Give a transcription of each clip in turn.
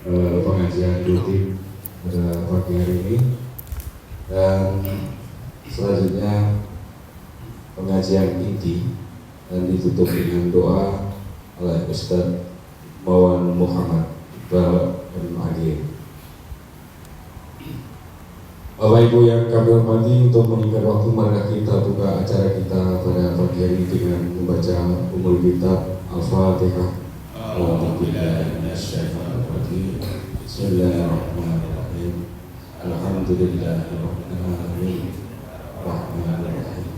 pengajian rutin pada pagi hari ini, dan selanjutnya pengajian inti dan ditutup dengan doa oleh Ustaz Mawan Muhammad Iqbal MAG. Bapak Ibu yang kami hormati, untuk meningkat waktu mari kita buka acara kita pada pagi hari ini dengan membaca Ummul Kitab Al-Fatihah. Bismillahirrahmanirrahim. Alhamdulillahirabbil alamin. Rahmanirrahim.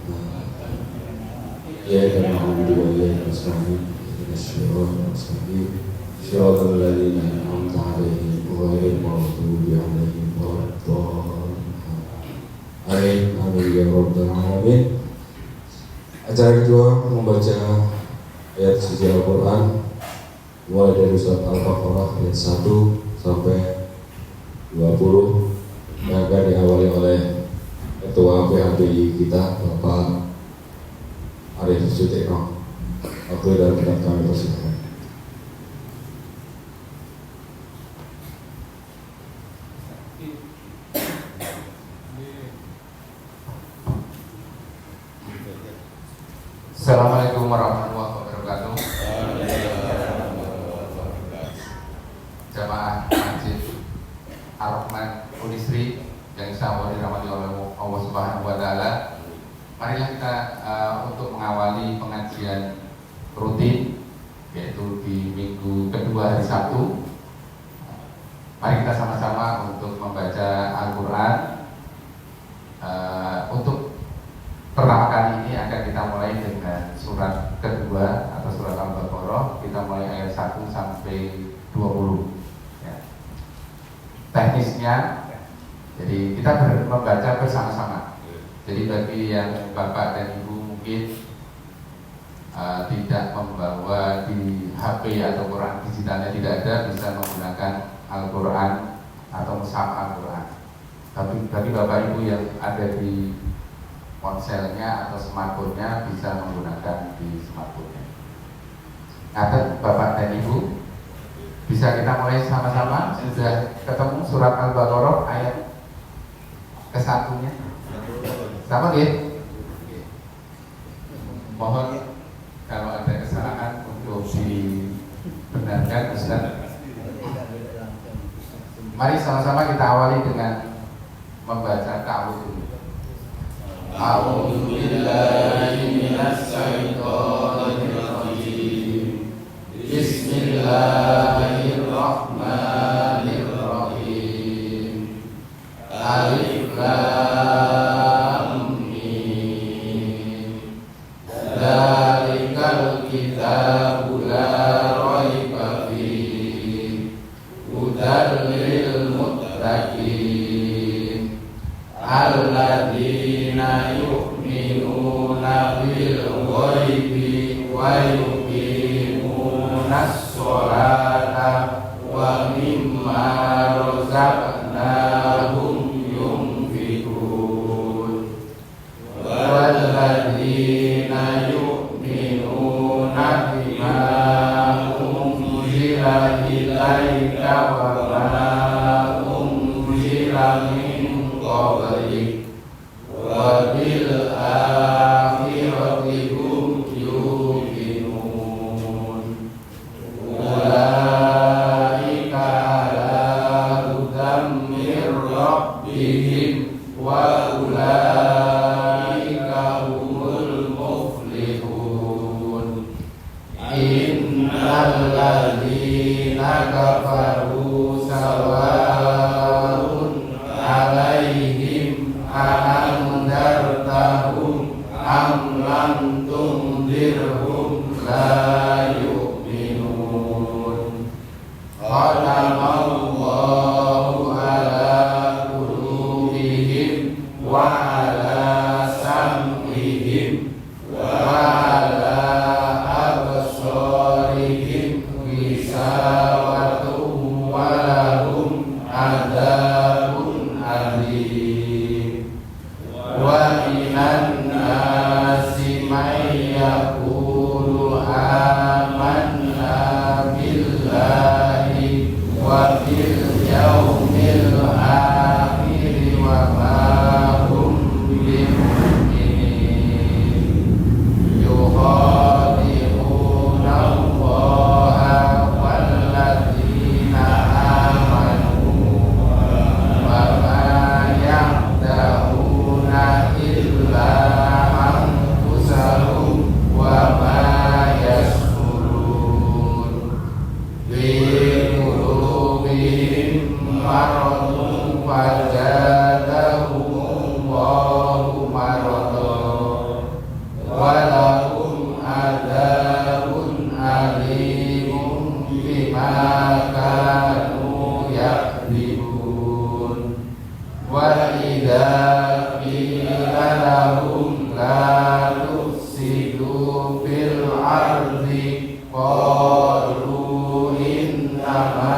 Iyyaka na'budu wa iyyaka nasta'in. Ihdinas siratal mustaqim. Shiratal ladzina an'amta 'alaihim ghairil maghdubi 'alaihim waladdallin. Amin amin ya rabbal alamin. Acara kedua membaca ayat suci Al-Quran mulai dari surat Al-Baqarah ayat 1 sampai 20 yang akan diawali oleh Ketua PHBI kita Bapak Arif Sutikno. Waktu dan tempat kami persilakan. Assalamualaikum warahmatullahi wabarakatuh. Jamaah Masjid Ar-Rahman Unisri yang insyaallah dirahmati oleh Allah Subhanahu wa taala. Marilah kita untuk mengawali pengajian rutin yaitu di minggu kedua hari Sabtu. Mari kita sama-sama untuk membaca Al-Qur'an. Untuk pertama kali ini akan kita mulai dengan surat kedua atau surat Al-Baqarah. Kita mulai ayat 1 sampai 20 ya. Teknisnya jadi kita membaca bersama-sama. Jadi bagi yang Bapak dan Ibu mungkin tidak membawa di HP atau Quran digitalnya tidak ada, bisa menggunakan Al-Quran atau mushaf Al-Quran. Tapi bagi Bapak Ibu yang ada di ponselnya atau smartphone-nya bisa menggunakan di smartphone-nya. Ngaten Bapak dan Ibu, bisa kita mulai sama-sama. Sudah ketemu surat Al-Baqarah ayat ke-1-nya? Sama ya? Mohon kalau ada kesalahan untuk dibenarkan Ustaz. Mari sama-sama kita awali dengan membaca ta'awudz. A'udzu billahi minasy syaithanir rajim. Bismillahirrahmanirrahim. Alif lam mim. Dzalikal kitabu la raiba fihi. Hudal lil muttaqin. Alladzina yu'minuna bil ghaibi wa yuqimunas sholata wa mimma razaqnahum yunfiqun. Walladzina yu'minuna bima unzila ilaika wa ma unzila min qablik wa bil akhirati hum yuqinun. Ulaika ala hudan mir rabbihim wa ulaika humul muflihun. Innal ladzina kafaru sawa'un alaihim anzartahum am lam tunzirhum la yu'minun. Khatamallahu ala qulubihim wa ala sam'ihim wa ala absarihim ghishawatun wa lahum adzabun alim. Wa minan nasi may yaqulu amanna billahi wa bil yaumil akhir wa ma hum bimu'minin yukhadi'una Allaha walladzina amanu wa ma ya'da'una illa anfusahum wa ma yashkurun bi qulubihim maradun fazadahumullahu maradan wa lahum adzabun alimun bima kanu yakdzibun wa idza qila lahum la tufsidu fil ardi qalu innama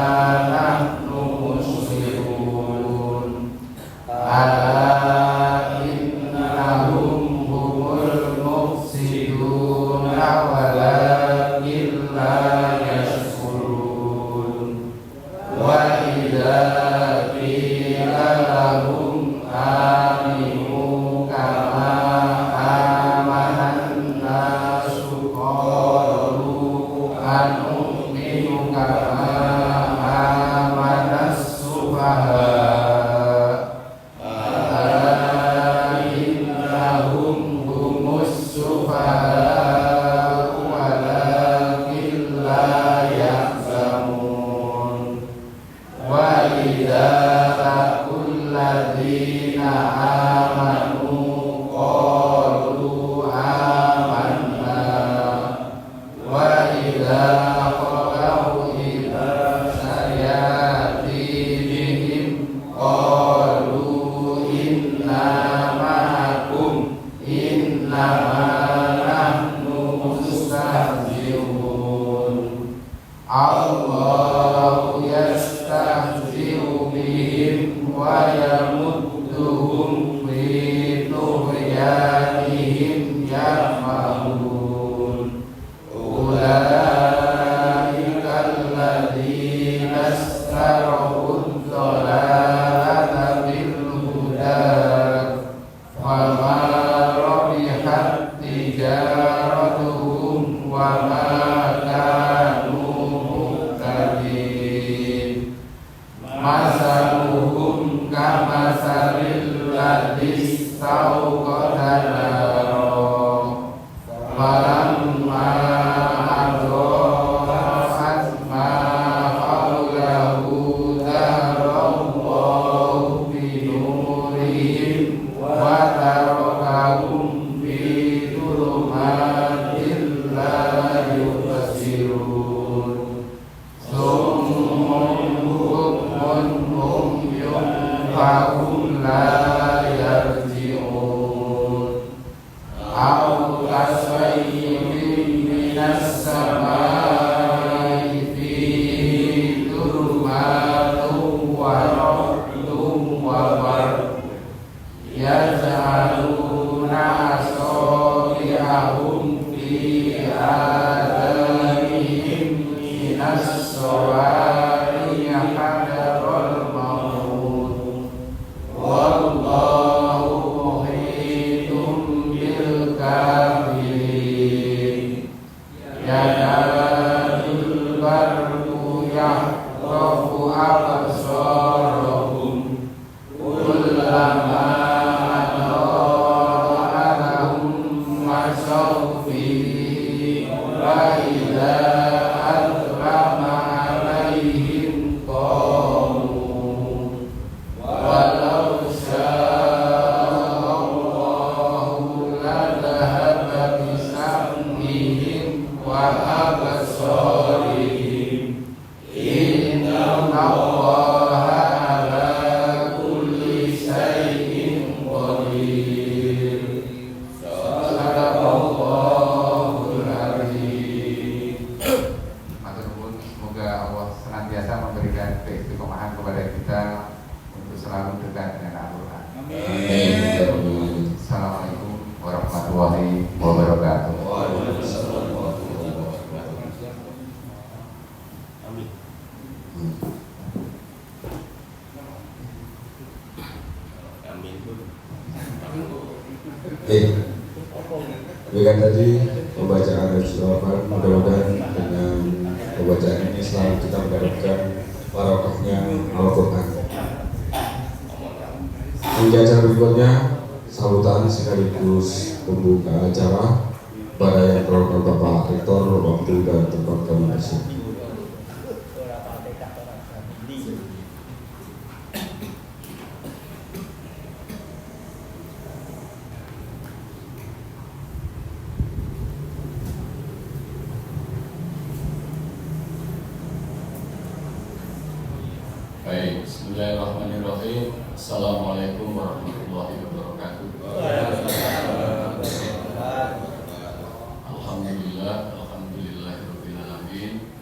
nahnu muslihun ala innahum humul mufsiduna walakin la yashkurun wa idza qila lahum aminu kama amanan nasu qalu anu'minu kama amanas sufaha innahum humus sufaha walakin la ya'lamun wa idza laqul ladzina amanu qalu amanna wa idza qalu ila sayatinihim qalu inna ma'akum innama nahnu mustahzi'un Allahu yastahzi'u bihim wa yamudduhum fi tughyanihim ya'mahun ulaika alladzina istarau ad-dhalalata bil huda fama rabihat tijaratuhum wa ma kanu muhtadin masaluhum kamasalil ladzi istauqada naro falamma adha'at ma hawlahu dharallahu bi nurihim wa tarakahum fi dhulumatin la yubsirun summun bukmun umyun fahum la yarji'un au kasayyin minas samai fihi dhulumatun wa ra'dun wa barq yaj'aluna asabi'ahum fi adanihim minas sawari hadaral maut wallahu muhitun bil kafirin yadadul barku yahrafu absarahum kullama adha'alahum masaw fihi wa idza adrama alaihim qamu walau sya'allahu ladhahaba bisam'ihim wa absarihim inna Allaha ala kulli syai'in qadir sadaqallahul azim. Matur nuwun, semoga Allah senantiasa memberikan keistiqomahan kepada kita untuk selalu dekat dengan Al-Quran. Amin. Assalamualaikum warahmatullahi wabarakatuh. Amin. Demikian tadi pembacaan dan jawaban. Mudah-mudahan dengan pembacaan ini selalu kita mendapatkan barokahnya Al-Quran. Hingga acara berikutnya, sambutan sekaligus pembuka acara pada yang terhormat Bapak Rektor, waktu dan tempat kami kasih. Baik, bismillahirrahmanirrahim. Assalamualaikum warahmatullahi wabarakatuh. Alhamdulillahirabbil alamin.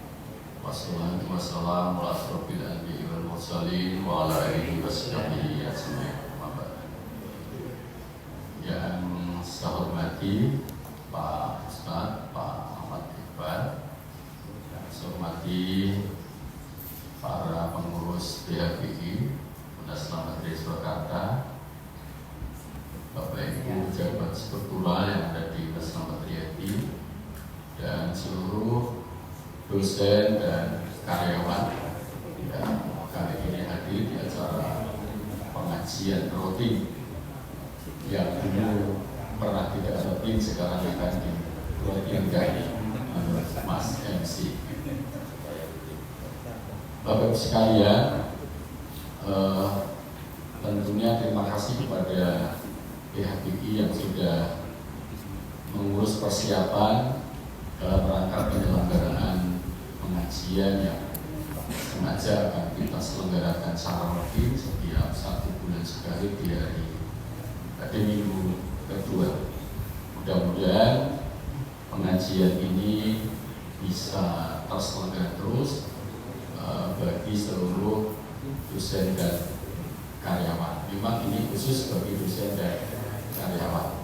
Wassalatu wassalamu ala asrofil anbiya'i wal mursalin wa ala alihi washabihi ajmain. Yang saya hormati Pak Ustadz, Pak Ahmad Iqbal, yang saya hormati para pengurus PHBI Munas Madrid Surakarta, Bapak Ibu pejabat struktural yang ada di Munas Madrid, dan seluruh dosen dan karyawan yang kali ini hadir di acara pengajian rutin yang dulu pernah tidak rutin, sekarang akan dirutinkan menurut Mas MC. Bapak Ibu sekalian, tentunya terima kasih kepada PHBI yang sudah mengurus persiapan dalam rangka penyelenggaraan pengajian yang sengaja akan kita selenggarakan secara rutin setiap 1 bulan sekali di hari minggu kedua. Mudah-mudahan pengajian ini bisa terselenggara terus bagi seluruh dosen dan karyawan. Memang ini khusus bagi dosen dan karyawan.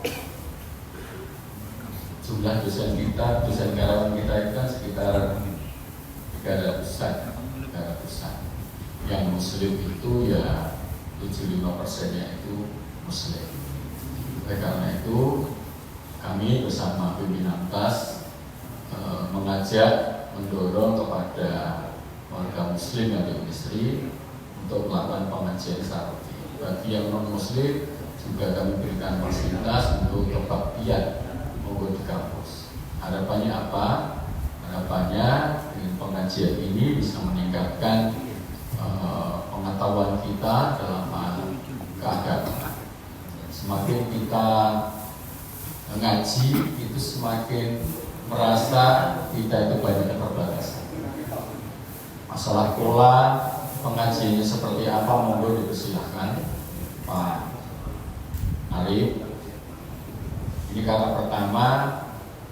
Jumlah dosen kita, dosen karyawan kita itu kan sekitar 300-an. Yang muslim itu ya 75%-nya itu muslim. Oleh karena itu kami bersama pimpinan TAS mengajak, mendorong kepada warga muslim yang beristri untuk melakukan pengajian secara rutin. Bagi yang non muslim juga kami berikan fasilitas untuk kebaktian maupun di kampus. Harapannya apa? Harapannya dengan pengajian ini bisa meningkatkan pengetahuan kita dalam hal keagamaan. Semakin kita mengaji, itu semakin merasa kita itu banyak keterbatasan. Masalah pola pengajiannya seperti apa, monggo dipersilahkan Pak Arif. Ini karena pertama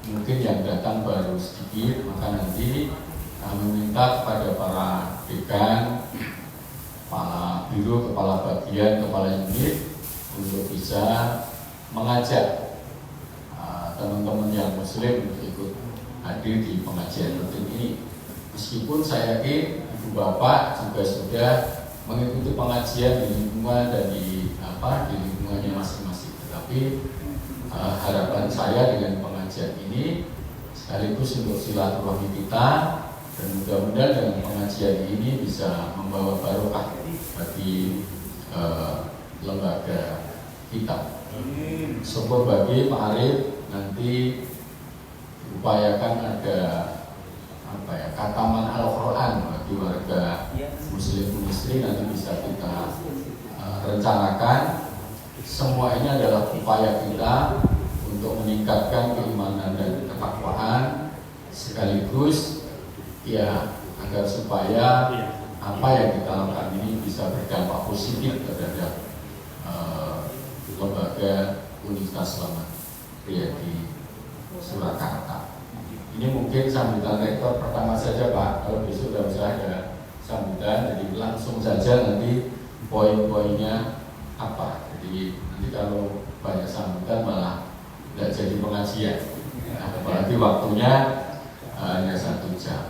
mungkin yang datang baru sedikit, maka nanti kami minta kepada para dekan, Pak Biro, Kepala Bagian, Kepala Unit untuk bisa mengajak teman-teman yang muslim untuk ikut hadir di pengajian rutin ini. Meskipun saya yakin Ibu Bapak juga sudah mengikuti pengajian di lingkungan dan di lingkungannya masing-masing. Tetapi harapan saya dengan pengajian ini sekaligus untuk silaturahmi kita, dan mudah-mudahan dengan pengajian ini bisa membawa barokah bagi lembaga kita. Syukur bagi Pak Arif, nanti upayakan ada kataman Al-Quran bagi warga muslim istri, nanti bisa kita rencanakan. Semua ini adalah upaya kita untuk meningkatkan keimanan dan ketakwaan, sekaligus ya agar supaya apa yang kita lakukan ini bisa berdampak positif terhadap lembaga Universitas Selamat Riyadi Surakarta. Ini mungkin sambutan rektor pertama saja Pak, kalau besok sudah bisa ada sambutan, jadi langsung saja nanti poin-poinnya apa. Jadi nanti kalau banyak sambutan malah tidak jadi pengajian, apalagi waktunya hanya 1 jam.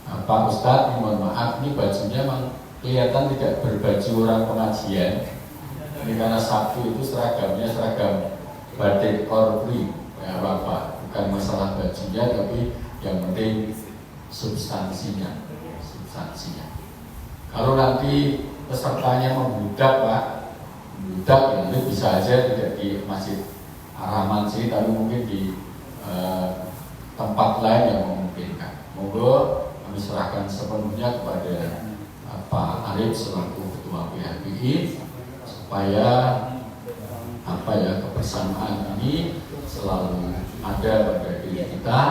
Pak Ustadz, mohon maaf, ini bajunya memang kelihatan tidak berbaju orang pengajian. Ini karena Sabtu itu seragamnya seragam batik or free, ya apa, bukan masalah bajunya, tapi yang penting substansinya. Kalau nanti pesertanya membludak Pak, membludak ya nanti bisa aja tidak di Masjid Ar-Rahman sih, tapi mungkin di tempat lain yang memungkinkan. Monggo kami serahkan sepenuhnya kepada Pak Arif selaku Ketua PHBI supaya kebersamaan ini selalu ada pada diri kita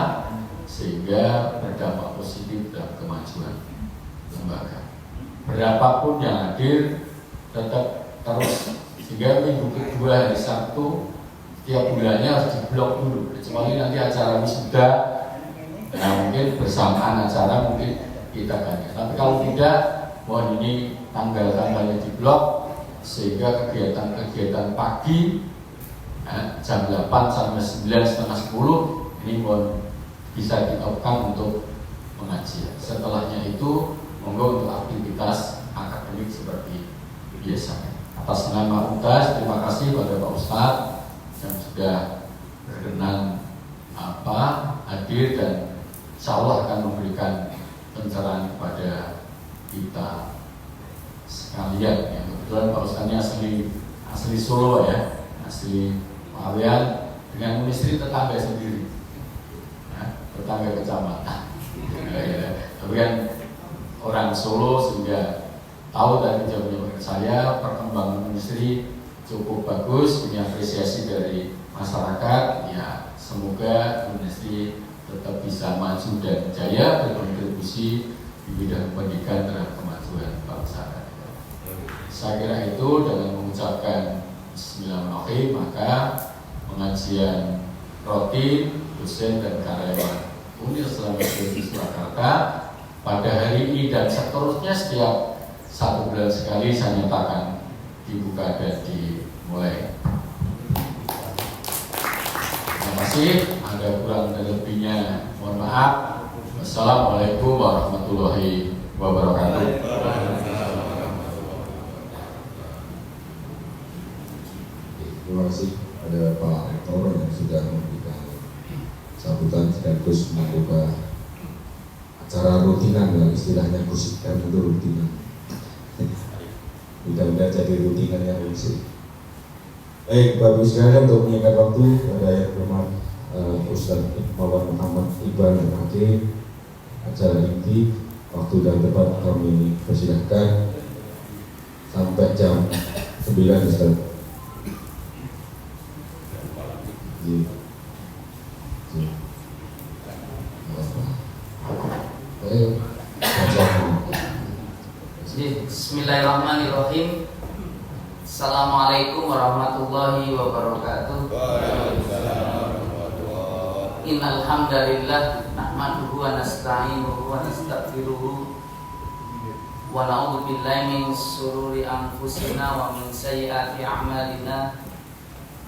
sehingga berdampak positif dalam kemajuan lembaga. Berapapun yang hadir tetap terus, sehingga minggu kedua hari Sabtu tiap bulannya harus diblok dulu, kecuali nanti acara wisuda, ya mungkin bersamaan acara mungkin kita ganti. Tapi kalau tidak, mohon ini tanggal-tanggalnya diblok sehingga kegiatan-kegiatan pagi jam 8 sampai 9 setengah 10 ini mohon bisa diterapkan untuk pengajian. Setelahnya itu monggo untuk aktivitas akademik seperti biasa. Atas nama UTAS, terima kasih pada Pak Ustadz yang sudah berkenan hadir dan insya Allah akan memberikan pencerahan kepada kita sekalian. Yang kebetulan Pak Ustadznya asli Solo ya, asli Pawian, dengan istri tetangga sendiri, tetangga kecamatan. Tapi kan orang Solo sehingga tahu dari jauh-jauh saya perkembangan industri cukup bagus, punya apresiasi dari masyarakat. Ya semoga industri tetap bisa maju dan jaya berkontribusi di bidang pendidikan terhadap kemajuan bangsa. Saya kira itu dengan mengucapkan Bismillahirrahmanirrahim, maka pengajian roti dosen dan karyawan Unil Selama Surakarta pada hari ini dan seterusnya setiap 1 bulan sekali saya nyatakan dibuka dan dimulai. Terima kasih. Ada kurang dan lebihnya mohon maaf. Wassalamualaikum warahmatullahi wabarakatuh. Terima kasih pada Pak Rektor yang sudah memberikan sambutan sekaligus membuka acara rutinan, yang istilahnya kusikan itu rutinan. Mudah-mudahan jadi rutinan yang unik. Baik, Bapak sekalian, untuk menyingkat waktu, pada yang hormat Ustaz Maulana Muhammad Iqbal MAD, acara inti waktu dan tempat kami persilahkan sampai jam 9 Ustaz. Bismillahirrahmanirrahim. Assalamualaikum warahmatullahi wabarakatuh. Innal hamdalillah nahmaduhu wa nasta'inuhu wa nastaghfiruh wa na'udzu billahi min shururi anfusina wa min sayyiati a'malina.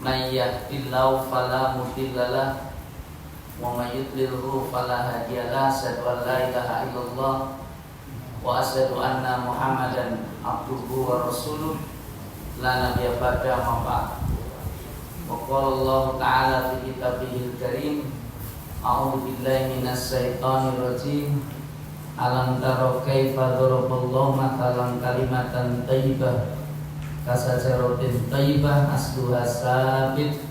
May yahdihillahu fala mudilla lahu wa may yudlilhu fala hadiya lahu. Asyhadu an la ilaha illallah wa asyhadu anna Muhammadan abduhu wa rasuluh la nabiyya ba'da ma ba'd. Wa qala Allah ta'ala fi kitabihil karim, a'udzu billahi minasy syaithanir rajim. Alam tara kaifa daraballahu mathalan kalimatan thayyibah kasajaratin thayyibah asluha sabit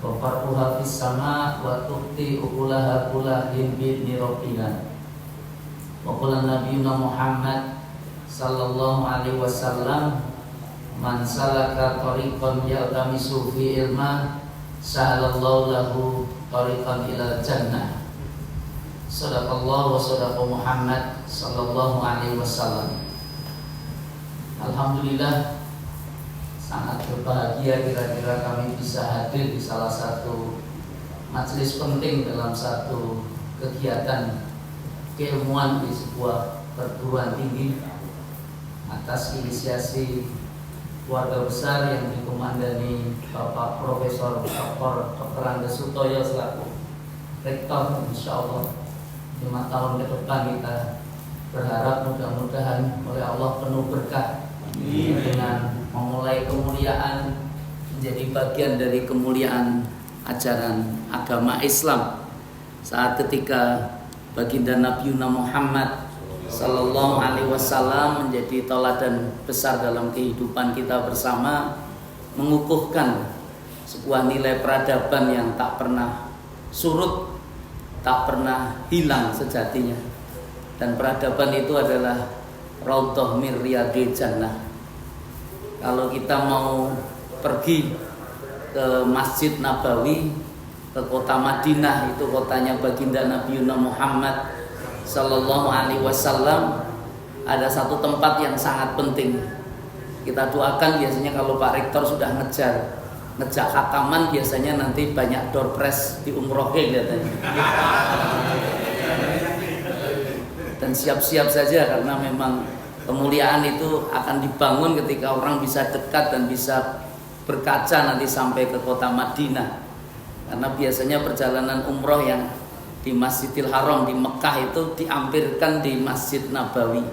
wa far'uha fis sama' wa tu'ti ukulaha kullahin bi rabbina. Wa qala nabiyuna Muhammad sallallahu alaihi wasallam, man salaka tariqan yaltamisu fi ilma sahalallahu lahu tariqan ilal jannah. Sadaqallahu wa sadaqa Muhammad sallallahu alaihi wasallam. Alhamdulillah, sangat berbahagia kira-kira kami bisa hadir di salah satu majelis penting dalam satu kegiatan keilmuan di sebuah perguruan tinggi atas inisiasi keluarga besar yang dikomandani Bapak Profesor Dr. Andes Sutoyo selaku Rektor. Insyaallah 5 tahun ke depan kita berharap mudah-mudahan oleh Allah penuh berkah dengan memulai kemuliaan menjadi bagian dari kemuliaan ajaran agama Islam. Saat ketika baginda Nabi Muhammad Sallallahu Alaihi Wasallam menjadi teladan besar dalam kehidupan kita bersama, mengukuhkan sebuah nilai peradaban yang tak pernah surut, tak pernah hilang sejatinya. Dan peradaban itu adalah Raudhah min Riyadil Jannah. Kalau kita mau pergi ke Masjid Nabawi, ke kota Madinah, itu kotanya baginda Nabi Muhammad Sallallahu Alaihi Wasallam, ada satu tempat yang sangat penting. Kita doakan biasanya kalau Pak Rektor sudah ngejak khataman, biasanya nanti banyak door prize di umrohnya katanya. Dan siap-siap saja karena memang kemuliaan itu akan dibangun ketika orang bisa dekat dan bisa berkaca nanti sampai ke kota Madinah. Karena biasanya perjalanan umroh yang di Masjidil Haram di Mekah itu diampirkan di Masjid Nabawi.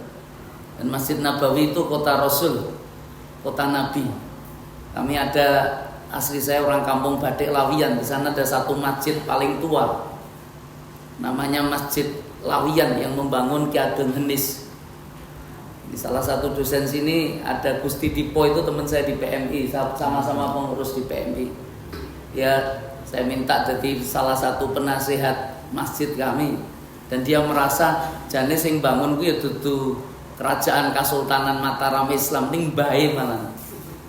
Dan Masjid Nabawi itu kota Rasul, kota Nabi. Kami ada, asli saya orang kampung Badik Lawiyan. Di sana ada satu masjid paling tua, namanya Masjid Lawiyan yang membangun Ki Ageng Henis. Di salah satu dosen sini ada Gusti Dipo, itu teman saya di PMI, sama-sama pengurus di PMI. Ya, saya minta jadi salah satu penasehat masjid kami, dan dia merasa jane sing bangun ku ya dudu kerajaan Kesultanan Mataram Islam ning bae malah.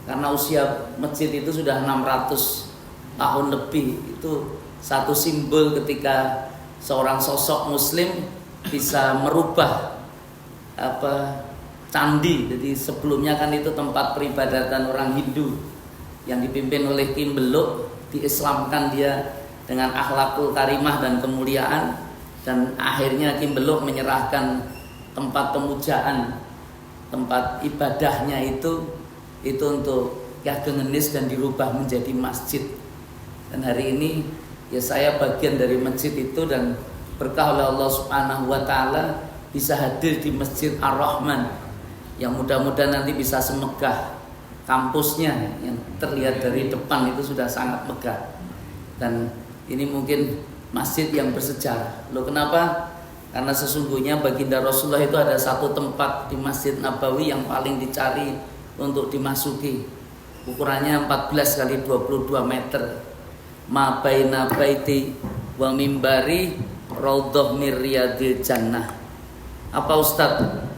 Karena usia masjid itu sudah 600 tahun lebih. Itu satu simbol ketika seorang sosok muslim bisa merubah candi. Jadi sebelumnya kan itu tempat peribadatan orang Hindu yang dipimpin oleh Ki Mbeluk, diislamkan dia dengan akhlakul karimah dan kemuliaan, dan akhirnya Ki Mbeluk menyerahkan tempat pemujaan, tempat ibadahnya itu untuk Ki Ageng Henis dan dirubah menjadi masjid. Dan hari ini ya saya bagian dari masjid itu, dan berkah oleh Allah Subhanahu wa taala bisa hadir di Masjid Ar-Rahman yang mudah-mudahan nanti bisa semegah kampusnya yang terlihat dari depan, itu sudah sangat megah. Dan ini mungkin masjid yang bersejarah. Loh, kenapa? Karena sesungguhnya baginda Rasulullah itu ada satu tempat di Masjid Nabawi yang paling dicari untuk dimasuki. Ukurannya 14 kali 22 meter. Ma baina baiti wa mimbari raudhah min riyadil jannah. Apa Ustadz?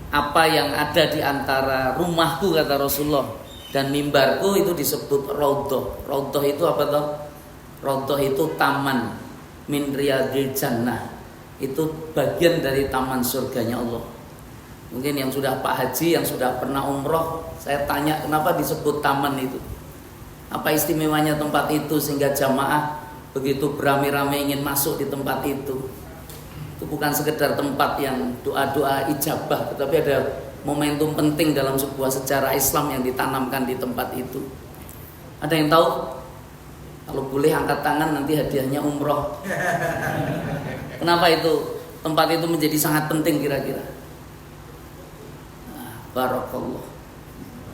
Apa yang ada di antara rumahku, kata Rasulullah, dan mimbarku itu disebut raudhah. Raudhah itu apa toh? Raudhah itu taman min riyadil jannah. Itu bagian dari taman surganya Allah. Mungkin yang sudah Pak Haji, yang sudah pernah umroh, saya tanya kenapa disebut taman itu. Apa istimewanya tempat itu sehingga jamaah begitu beramai-ramai ingin masuk di tempat itu. Itu bukan sekedar tempat yang doa-doa ijabah, tetapi ada momentum penting dalam sebuah sejarah Islam yang ditanamkan di tempat itu. Ada yang tahu? Kalau boleh angkat tangan, nanti hadiahnya umroh. Kenapa itu tempat itu menjadi sangat penting kira-kira? Barakallah.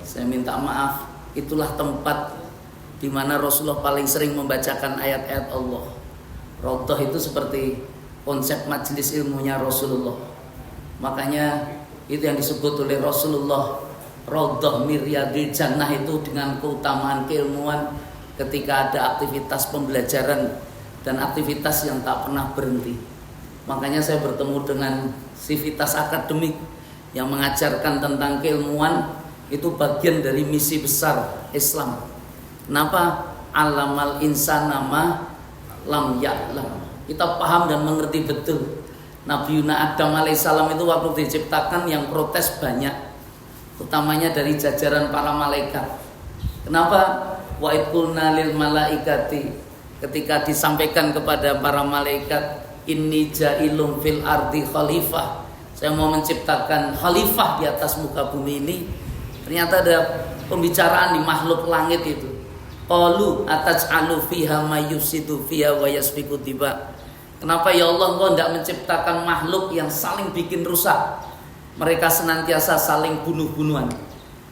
Saya minta maaf, itulah tempat di mana Rasulullah paling sering membacakan ayat-ayat Allah. Raudhah itu seperti konsep majelis ilmunya Rasulullah. Makanya itu yang disebut oleh Rasulullah Raudhah min riyadil jannah, itu dengan keutamaan keilmuan ketika ada aktivitas pembelajaran dan aktivitas yang tak pernah berhenti. Makanya saya bertemu dengan sivitas akademik yang mengajarkan tentang keilmuan, itu bagian dari misi besar Islam. Kenapa? Alamal insana ma lam ya'lam. Kita paham dan mengerti betul. Nabi Adam alaihissalam itu waktu diciptakan yang protes banyak, utamanya dari jajaran para malaikat. Kenapa? Wa idqulna lil malaikati, ketika disampaikan kepada para malaikat, inni ja'ilum fil ardi khalifah, saya mau menciptakan khalifah di atas muka bumi ini. Ternyata ada pembicaraan di makhluk langit itu. Qalu ataj'alu fiha may yufsidu fiha wa yasfiku diba. Kenapa ya Allah engkau tidak menciptakan makhluk yang saling bikin rusak, mereka senantiasa saling bunuh-bunuhan?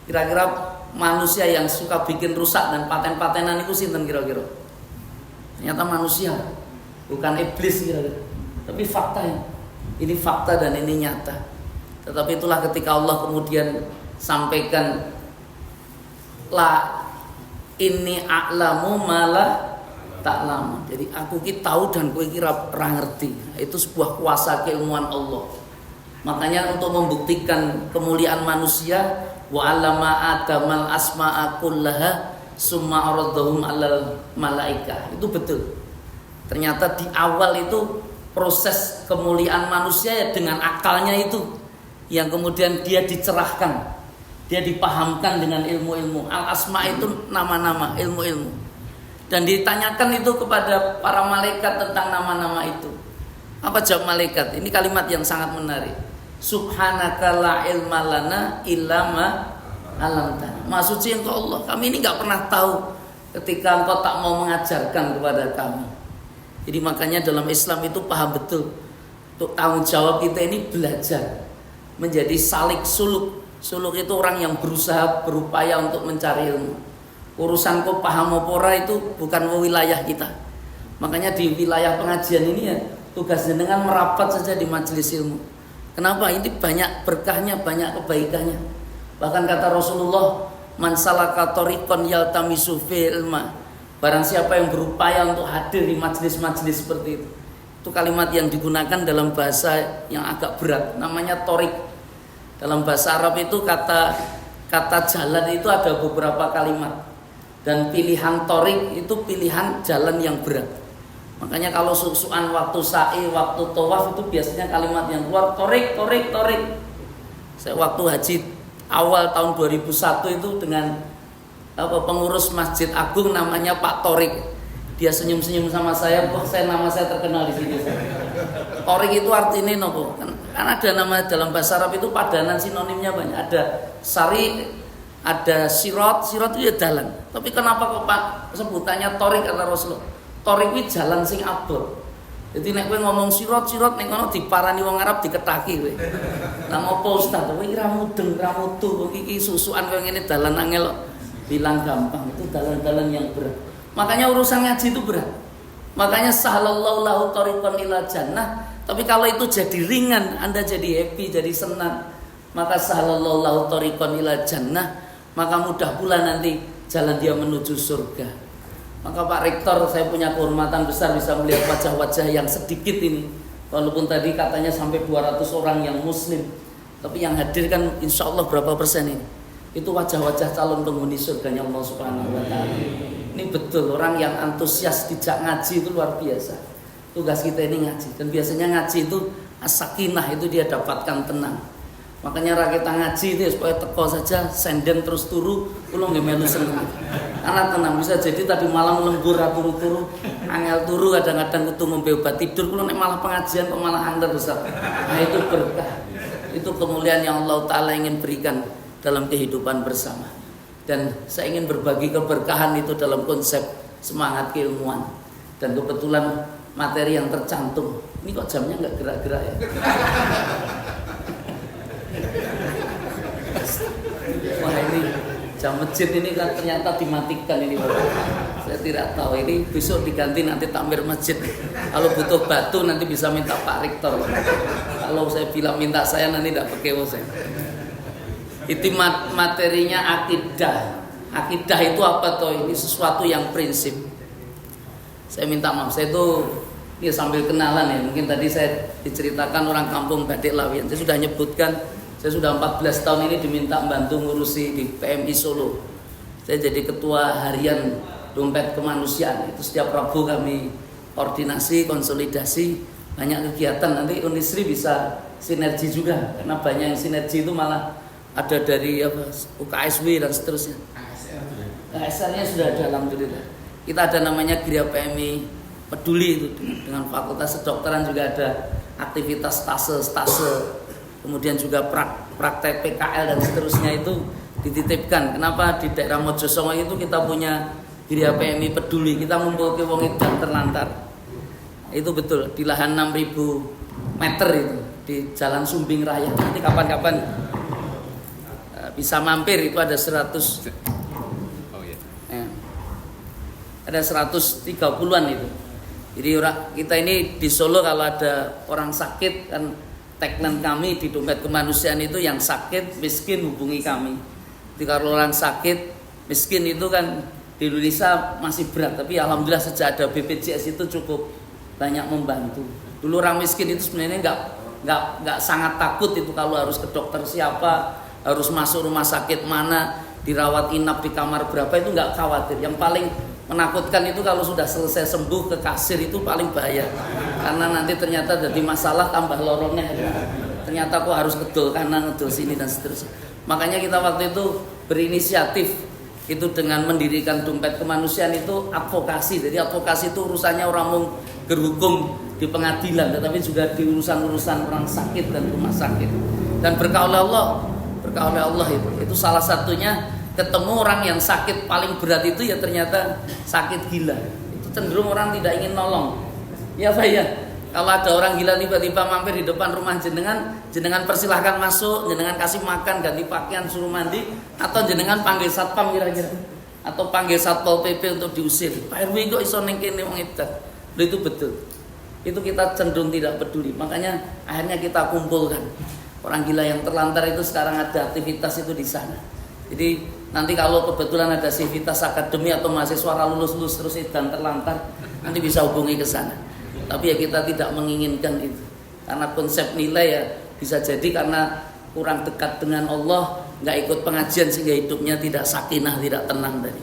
Kira-kira manusia yang suka bikin rusak dan paten-patenan itu sinten kira-kira? Ternyata manusia, bukan iblis kira-kira. Tapi fakta ya. Ini fakta dan ini nyata. Tetapi itulah ketika Allah kemudian sampaikan la inni a'lamu malah ta'lamu. Jadi aku ki tahu dan kowe ki ora ngerti. Itu sebuah kuasa keilmuan Allah. Makanya untuk membuktikan kemuliaan manusia, wa 'allama adamal asma'a kullaha summa aradhum 'alal malaikah. Itu betul. Ternyata di awal itu proses kemuliaan manusia ya dengan akalnya itu yang kemudian dia dicerahkan, dia dipahamkan dengan ilmu-ilmu. Al-asma itu nama-nama, ilmu-ilmu. Dan ditanyakan itu kepada para malaikat tentang nama-nama itu. Apa jawab malaikat? Ini kalimat yang sangat menarik. Subhanaka la ilma lana illa ma 'allamtana. Maha suci Engkau Allah, kami ini enggak pernah tahu ketika Engkau tak mau mengajarkan kepada kami. Jadi makanya dalam Islam itu paham betul untuk tanggung jawab kita ini belajar menjadi salik suluk. Suluk itu orang yang berusaha berupaya untuk mencari ilmu. Urusan kau paham apa ora itu bukan wilayah kita. Makanya di wilayah pengajian ini ya tugasnya dengan merapat saja di majelis ilmu. Kenapa? Ini banyak berkahnya, banyak kebaikannya. Bahkan kata Rasulullah, man salaka tariqan yaltamisu fi ilma. Barang siapa yang berupaya untuk hadir di majelis-majelis seperti itu. Itu kalimat yang digunakan dalam bahasa yang agak berat, namanya torik. Dalam bahasa Arab itu kata jalan itu ada beberapa kalimat. Dan pilihan torik itu pilihan jalan yang berat. Makanya kalau susuan waktu sa'i, waktu tawaf itu biasanya kalimat yang keluar torik. Saya waktu haji awal tahun 2001 itu dengan pengurus Masjid Agung namanya Pak Torik. Dia senyum-senyum sama saya, nama saya terkenal di sini. Torik itu artinya nopo? Kan ada nama dalam bahasa Arab itu padanan sinonimnya banyak. Ada sari, ada sirot itu ya jalan. Tapi kenapa kok Pak sebutannya torik kata Rasulullah? Torik itu jalan sing abot. Jadi nek kowe ngomong sirot nek ngono diparani wong Arab diketaki kowe. Lah ngopo Ustaz? Kowe ora mudeng, ora mutu, iki susukan kowe ngene dalan angel bilang gampang. Itu dalan-dalan yang berat. Makanya urusan ngaji itu berat. Makanya sahalallahu lahu tariqan ila jannah. Tapi kalau itu jadi ringan, Anda jadi happy, jadi senang, maka sahalallahu lahu tariqan ila jannah, maka mudah pula nanti jalan dia menuju surga. Maka Pak Rektor, saya punya kehormatan besar bisa melihat wajah-wajah yang sedikit ini. Walaupun tadi katanya sampai 200 orang yang muslim, tapi yang hadir kan insya Allah berapa persen ini? Itu wajah-wajah calon penghuni surganya Allah Subhanahu wa Ta'ala. Ini betul, orang yang antusias dijak ngaji itu luar biasa. Tugas kita ini ngaji. Dan biasanya ngaji itu as-sakinah, itu dia dapatkan tenang. Makanya rakyat ngaji itu supaya teko saja, senden terus turu, kula nggih melu seneng. Karena tenang, bisa jadi tadi malam lembur turu-turu, angel turu kadang-kadang kudu ngombe obat tidur, kula nek malah pengajian kok malah angler besar. Nah itu berkah. Itu kemuliaan yang Allah Ta'ala ingin berikan dalam kehidupan bersama. Dan saya ingin berbagi keberkahan itu dalam konsep semangat keilmuan. Dan kebetulan materi yang tercantum, ini kok jamnya nggak gerak-gerak ya? Wah ini jam masjid ini kan ternyata dimatikan ini Bapak. Saya tidak tahu, ini besok diganti nanti takmir masjid. Kalau butuh batu nanti bisa minta Pak Rektor. Kalau saya bilang minta saya nanti tidak pakai saya. Itu materinya akidah. Akidah itu apa toh? Ini sesuatu yang prinsip. Saya minta maaf, saya itu ya sambil kenalan ya. Mungkin tadi saya diceritakan orang kampung Badik Lawian. Saya sudah nyebutkan, saya sudah 14 tahun ini diminta membantu ngurusi di PMI Solo. Saya jadi ketua harian dompet kemanusiaan. Itu setiap Rabu kami koordinasi, konsolidasi, banyak kegiatan. Nanti Unisri bisa sinergi juga, karena banyak yang sinergi itu malah ada dari UKSW dan seterusnya. ASR-nya sudah ada, alhamdulillah. Kita ada namanya Geria PMI Peduli itu dengan Fakultas Kedokteran juga ada aktivitas stase, kemudian juga praktek PKL dan seterusnya itu dititipkan. Kenapa di daerah Mojosongo itu kita punya Geria PMI Peduli, kita ngumpul ke wong edan terlantar. Itu betul di lahan 6.000 meter itu di Jalan Sumbing Raya. Nanti kapan-kapan bisa mampir itu ada 100. Ya. Ada 130-an itu. Jadi kita ini di Solo kalau ada orang sakit kan tagline kami di Dompet Kemanusiaan itu yang sakit miskin hubungi kami. Jadi kalau orang sakit miskin itu kan di Indonesia masih berat, tapi alhamdulillah sejak ada BPJS itu cukup banyak membantu. Dulu orang miskin itu sebenarnya nggak sangat takut itu kalau harus ke dokter siapa, harus masuk rumah sakit mana, dirawat inap di kamar berapa, itu nggak khawatir. Yang paling menakutkan itu kalau sudah selesai sembuh ke kasir, itu paling bahaya karena nanti ternyata jadi masalah tambah lorongnya, ternyata kok harus ngedol kanan ngedol sini dan seterusnya. Makanya kita waktu itu berinisiatif itu dengan mendirikan Dompet Kemanusiaan itu advokasi. Jadi advokasi itu urusannya orang mau berhukum di pengadilan, tetapi juga di urusan-urusan orang sakit dan rumah sakit. Dan berkah oleh Allah itu salah satunya ketemu orang yang sakit paling berat itu ya ternyata sakit gila. Itu cenderung orang tidak ingin nolong. Ya Pak ya. Kalau ada orang gila tiba-tiba mampir di depan rumah jenengan persilahkan masuk, jenengan kasih makan, ganti pakaian, suruh mandi, atau jenengan panggil satpam kira-kira, atau panggil satpol PP untuk diusir. Pak RW kok iso ning kene wong edan. Itu betul. Itu kita cenderung tidak peduli. Makanya akhirnya kita kumpulkan orang gila yang terlantar itu sekarang ada aktivitas itu di sana. Jadi nanti kalau kebetulan ada sivitas akademi atau mahasiswa lulus terus edan terlantar, nanti bisa hubungi ke sana. Tapi ya kita tidak menginginkan itu, karena konsep nilai ya bisa jadi karena kurang dekat dengan Allah, nggak ikut pengajian sehingga hidupnya tidak sakinah, tidak tenang tadi.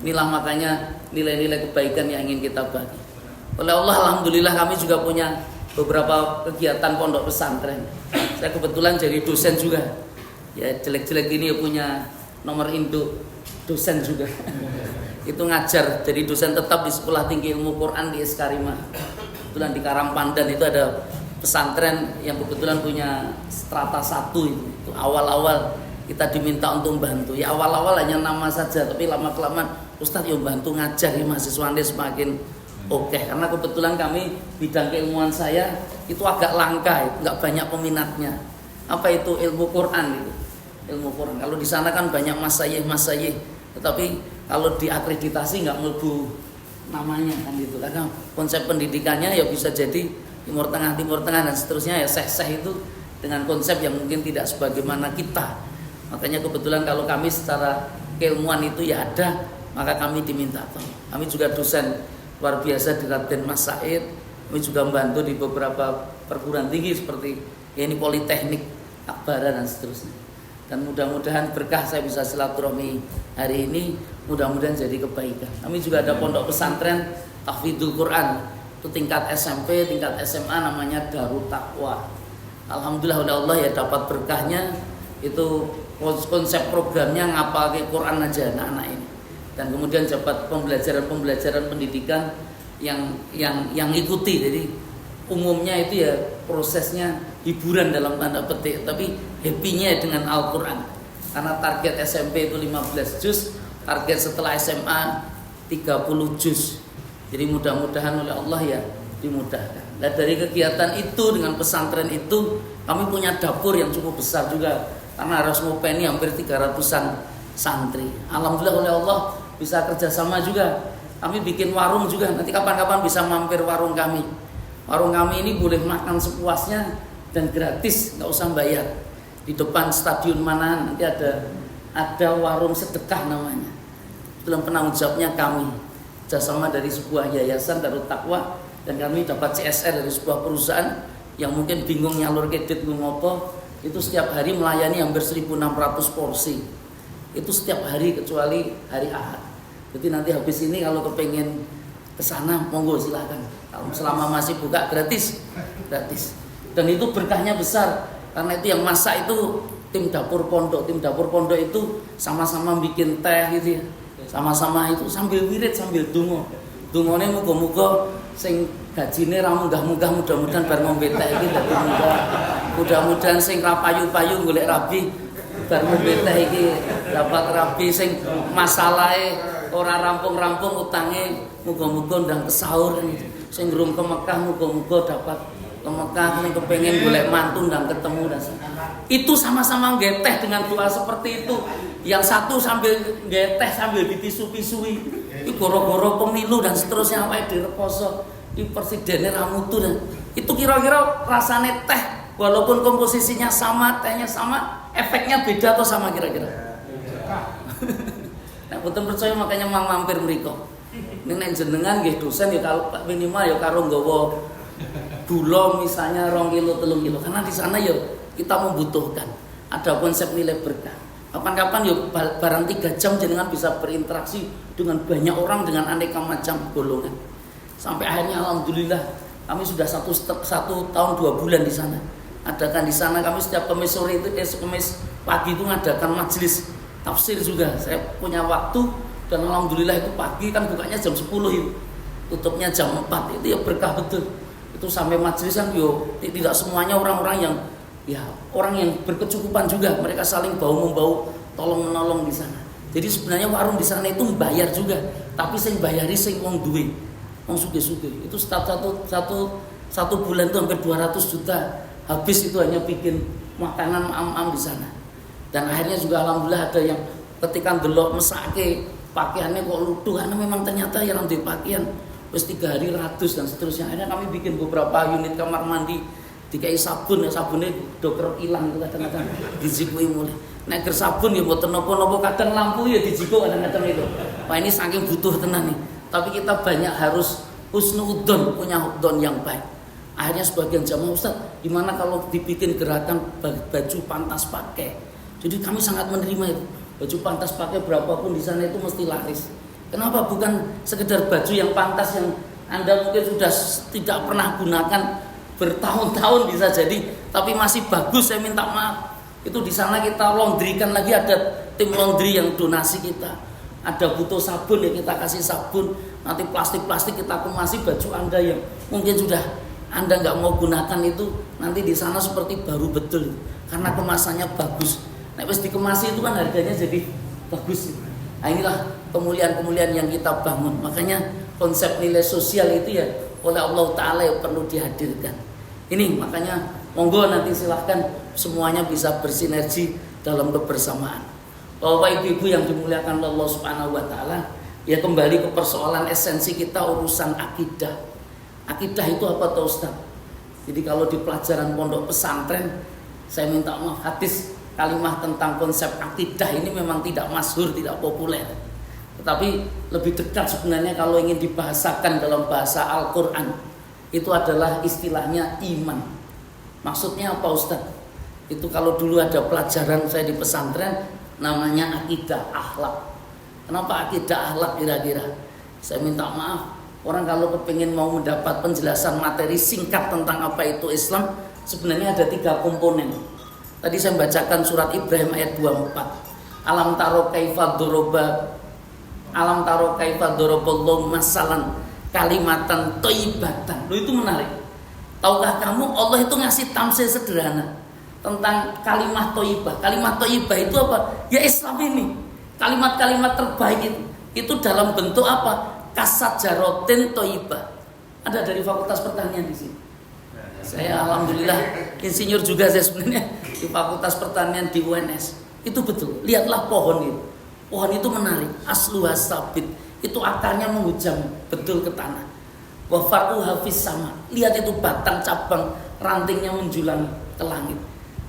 Inilah makanya nilai-nilai kebaikan yang ingin kita bagi. Oleh Allah alhamdulillah kami juga punya beberapa kegiatan pondok pesantren. Saya kebetulan jadi dosen juga. Ya jelek-jelek ini ya punya nomor induk dosen juga. Itu ngajar jadi dosen tetap di Sekolah Tinggi Ilmu Quran di Eskarima. Kebetulan di Karangpandan itu ada pesantren yang kebetulan punya strata 1 itu awal-awal kita diminta untuk membantu. Ya awal-awal hanya nama saja, tapi lama-kelamaan Ustadz yang bantu ngajar ya mahasiswanya semakin oke. Karena kebetulan kami bidang keilmuan saya itu agak langka, nggak banyak peminatnya. Apa itu ilmu Quran itu? Ilmu Quran. Kalau di sana kan banyak masayih, tetapi kalau diakreditasi nggak mlebu namanya kan gitu. Karena konsep pendidikannya ya bisa jadi Timur Tengah dan seterusnya ya seh-seh itu dengan konsep yang mungkin tidak sebagaimana kita. Makanya kebetulan kalau kami secara keilmuan itu ya ada, maka kami diminta tolong. Kami juga dosen luar biasa di Raden Mas Said. Kami juga membantu di beberapa perguruan tinggi seperti ya ini Politeknik Akbara dan seterusnya. Dan mudah-mudahan berkah saya bisa silaturahmi hari ini, mudah-mudahan jadi kebaikan. Kami juga ada pondok pesantren Tahfidzul Quran, itu tingkat SMP, tingkat SMA namanya Darut Taqwa. Alhamdulillah oleh Allah ya dapat berkahnya, itu konsep programnya ngapalke Quran aja anak-anak ini. Dan kemudian dapat pembelajaran pendidikan yang ikuti. Jadi umumnya itu ya prosesnya hiburan dalam tanda petik, tapi happy-nya dengan Al-Quran. Karena target SMP itu 15 juz, target setelah SMA 30 juz. Jadi mudah-mudahan oleh Allah ya dimudahkan. Dan dari kegiatan itu dengan pesantren itu kami punya dapur yang cukup besar juga, karena harus ngopeni hampir 300-an santri. Alhamdulillah oleh Allah bisa kerjasama juga. Kami bikin warung juga, nanti kapan-kapan bisa mampir warung kami. Warung kami ini boleh makan sepuasnya dan gratis, nggak usah bayar. Di depan Stadion Manahan nanti ada warung sedekah namanya. Dalam penanggung jawabnya kami, kerjasama dari sebuah yayasan Darut Taqwa, dan kami dapat CSR dari sebuah perusahaan yang mungkin bingung nyalur kredit ngopo, itu setiap hari melayani hampir 1.600 porsi. Itu setiap hari kecuali hari Ahad. Jadi nanti habis ini kalau kepengen kesana monggo silakan. Kalau selama masih buka gratis. Dan itu berkahnya besar, karena itu yang masak itu tim dapur pondok. Tim dapur pondok itu sama-sama bikin teh gitu ya. Sama-sama itu sambil wirid sambil donga. Dongane muga-muga sing gajine ra munggah-munggah, mudah-mudahan bar ngombe teh iki dadi munggah. Mudah-mudahan sing ra payu-payu golek rabi bar ngombe teh iki dapat rabi, sing masalahe ora rampung-rampung utange muga-muga ndang kesahur. Sing durung ke Mekah muga-muga dapat ke Mekah, sing kepengin golek mantu ndang ketemu dan Itu sama-sama ngeteh dengan doa seperti itu. Yang satu sambil ngeteh sambil ditisu-pisui. Itu goro-goro pemilu dan seterusnya apa direposo. Di presidennya ramutu dan itu kira-kira rasanya teh walaupun komposisinya sama, tehnya sama, efeknya beda atau sama kira-kira? Nah, betul percaya makanya mang mampir mriko. Nek jenengan nggih dosen ya kalau minimal ya karo nggawa gula misalnya 2 kilo 3 kilo karena di sana ya kita membutuhkan ada konsep nilai berkah. Kapan-kapan ya barang 3 jam jenengan bisa berinteraksi dengan banyak orang dengan aneka macam golongan. Sampai akhirnya alhamdulillah kami sudah satu tahun 2 bulan di sana. Adakan di sana kami setiap Kamis sore itu Kamis pagi itu ngadakan majelis tafsir juga. Saya punya waktu dan alhamdulillah itu pagi kan bukanya jam 10 itu. Tutupnya jam 4 itu ya berkah betul. Itu sampai majelis kan yo tidak semuanya orang-orang yang ya orang yang berkecukupan juga, mereka saling bau-membau tolong menolong di sana. Jadi sebenarnya warung di sana itu membayar juga, tapi sing bayari sing wong duwe, wong sugih-sugih. Itu satu bulan itu hampir 200 juta habis itu hanya bikin makanan am-am di sana. Dan akhirnya juga alhamdulillah ada yang ketika ndelok mesake pakaiannya kok luduh karena memang ternyata yang duwe pakaian wis 3 hari ratus dan seterusnya. Akhirnya kami bikin beberapa unit kamar mandi dikai sabun ya sabunnya dokter hilang itu kadang-kadang dijikui mulai nek ger sabun ya mboten napa-napa kadang lampu ya dijiko kadang-kadang itu. Wah ini saking butuh tenan nih. Tapi kita banyak harus husnudon, punya hudon yang baik. Akhirnya sebagian jamaah Ustaz, gimana kalau dibikin gerakan baju pantas pakai? Jadi kami sangat menerima itu. Baju pantas pakai berapapun di sana itu mesti laris. Kenapa bukan sekedar baju yang pantas yang Anda mungkin sudah tidak pernah gunakan bertahun-tahun bisa jadi, tapi masih bagus, saya minta maaf. Itu di sana kita laundrykan lagi, ada tim laundry yang donasi kita. Ada butuh sabun ya kita kasih sabun, nanti plastik-plastik kita kemasi baju Anda yang mungkin sudah Anda nggak mau gunakan itu nanti di sana seperti baru betul karena kemasannya bagus. Nah, pas dikemasi itu kan harganya jadi bagus. Nah, inilah kemuliaan-kemuliaan yang kita bangun. Makanya konsep nilai sosial itu ya oleh Allah Ta'ala yang perlu dihadirkan. Ini makanya monggo nanti silahkan semuanya bisa bersinergi dalam kebersamaan. Bapak ibu-ibu yang dimuliakan Allah Subhanahu wa Ta'ala, ya kembali ke persoalan esensi kita urusan akidah. Akidah itu apa toh Ustaz? Jadi kalau di pelajaran pondok pesantren, saya minta maaf hadis kalimat tentang konsep akidah ini memang tidak masyhur, tidak populer. Tetapi lebih dekat sebenarnya kalau ingin dibahasakan dalam bahasa Al-Quran, itu adalah istilahnya iman. Maksudnya apa Ustaz? Itu kalau dulu ada pelajaran saya di pesantren namanya akidah akhlak. Kenapa akidah akhlak kira-kira? Saya minta maaf, orang kalau kepingin mau mendapat penjelasan materi singkat tentang apa itu Islam, sebenarnya ada 3 komponen. Tadi saya bacakan surat Ibrahim ayat 24. Alam taro kaifa doroballahu masalan kalimatan thayyibatan. Loh itu menarik. Tahukah kamu Allah itu ngasih tamsil sederhana tentang kalimat thayyibah. Kalimat thayyibah itu apa? Ya Islam ini. Kalimat-kalimat terbaik itu dalam bentuk apa? Kasajaratin thayyibah. Ada dari Fakultas Pertanian di sini. Saya alhamdulillah insinyur juga saya sebenarnya di Fakultas Pertanian di UNS. Itu betul. Lihatlah pohon itu. Pohon itu menarik. Asluha sabit. Itu akarnya menghujam betul ke tanah. Wa faruha fis sama. Lihat itu batang cabang rantingnya menjulang ke langit.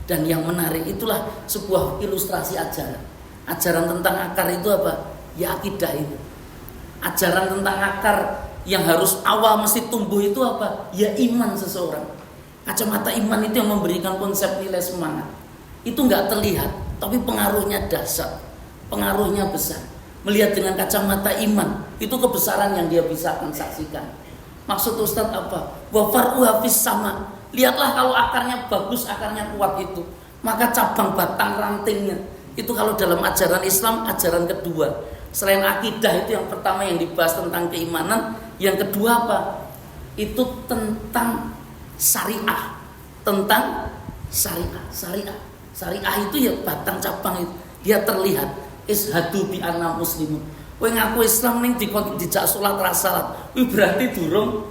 Dan yang menarik itulah sebuah ilustrasi ajaran. Ajaran tentang akar itu apa? Ya akidah itu. Ajaran tentang akar yang harus awal mesti tumbuh itu apa? Ya iman seseorang. Kacamata iman itu yang memberikan konsep nilai semangat. Itu nggak terlihat, tapi pengaruhnya dahsyat, pengaruhnya besar. Melihat dengan kacamata iman, itu kebesaran yang dia bisa akan saksikan. Maksud Ustadz apa? Wa faruha fis sama. Lihatlah kalau akarnya bagus, akarnya kuat itu, maka cabang batang rantingnya itu kalau dalam ajaran Islam ajaran kedua. Selain akidah itu yang pertama yang dibahas tentang keimanan, yang kedua apa? Itu tentang syariah, tentang syariah. Syariah itu ya batang cabang itu, dia terlihat. Ishadu bi anna muslimun. Kowe ngaku Islam ning dijak salat ra salat, kuwi berarti durung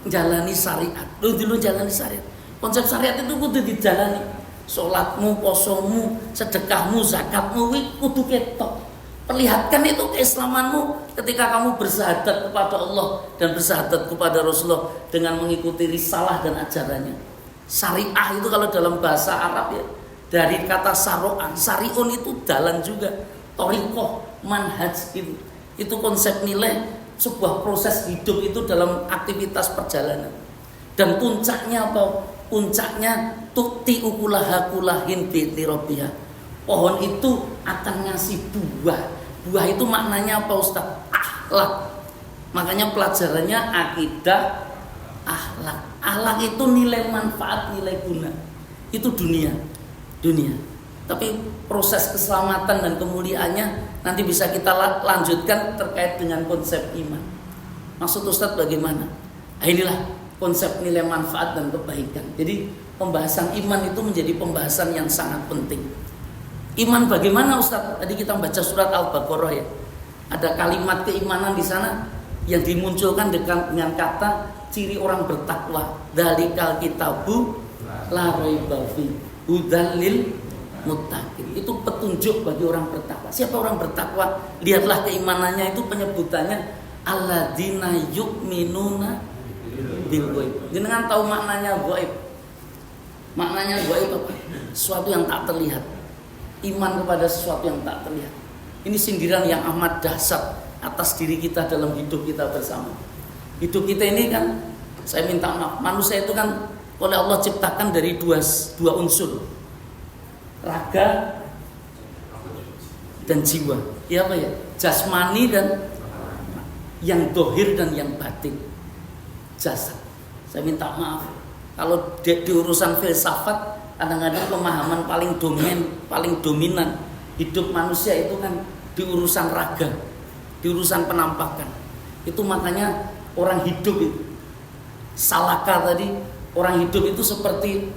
jalani syariat. Lu jalani syariat. Konsep syariat itu kudu dijalani. Salatmu, posomu, sedekahmu, zakatmu kudu ketok. Perlihatkan itu keislamanmu ketika kamu bersahadat kepada Allah dan bersahadat kepada Rasulullah dengan mengikuti risalah dan ajarannya. Syariah itu kalau dalam bahasa Arab ya, dari kata saro'an, syari'un itu dalan juga, thoriqoh, manhaj itu konsep nilai sebuah proses hidup itu dalam aktivitas perjalanan. Dan puncaknya apa? Puncaknya tukti ukulaha kulahin bi'ti rabbiha. Pohon itu akan ngasih buah. Buah itu maknanya apa Ustaz? Akhlak. Makanya pelajarannya akidah akhlak. Akhlak itu nilai manfaat, nilai guna. Itu dunia. Tapi proses keselamatan dan kemuliaannya nanti bisa kita lanjutkan terkait dengan konsep iman. Maksud Ustaz bagaimana? Inilah konsep nilai manfaat dan kebaikan. Jadi pembahasan iman itu menjadi pembahasan yang sangat penting. Iman bagaimana Ustaz? Tadi kita baca surat Al-Baqarah ya. Ada kalimat keimanan di sana yang dimunculkan dengan kata ciri orang bertakwa. Dzalikal kitabu la raiba fi hudal lil muttaqin. Itu petunjuk bagi orang bertakwa. Siapa orang bertakwa? Lihatlah keimanannya itu penyebutannya alladzina yu'minuna bil ghaib. Jenengan tahu maknanya ghaib? Maknanya ghaib apa? Sesuatu yang tak terlihat. Iman kepada sesuatu yang tak terlihat. Ini sindiran yang amat dahsyat atas diri kita dalam hidup kita bersama. Hidup kita ini kan, saya minta maaf, manusia itu kan oleh Allah ciptakan dari dua unsur, raga dan jiwa. Ya apa ya? Jasmani dan yang dohir dan yang batin. Jasad. Saya minta maaf kalau di urusan filsafat kadang-kadang pemahaman paling dominan hidup manusia itu kan di urusan raga, di urusan penampakan. Itu makanya orang hidup itu salaka tadi, orang hidup itu seperti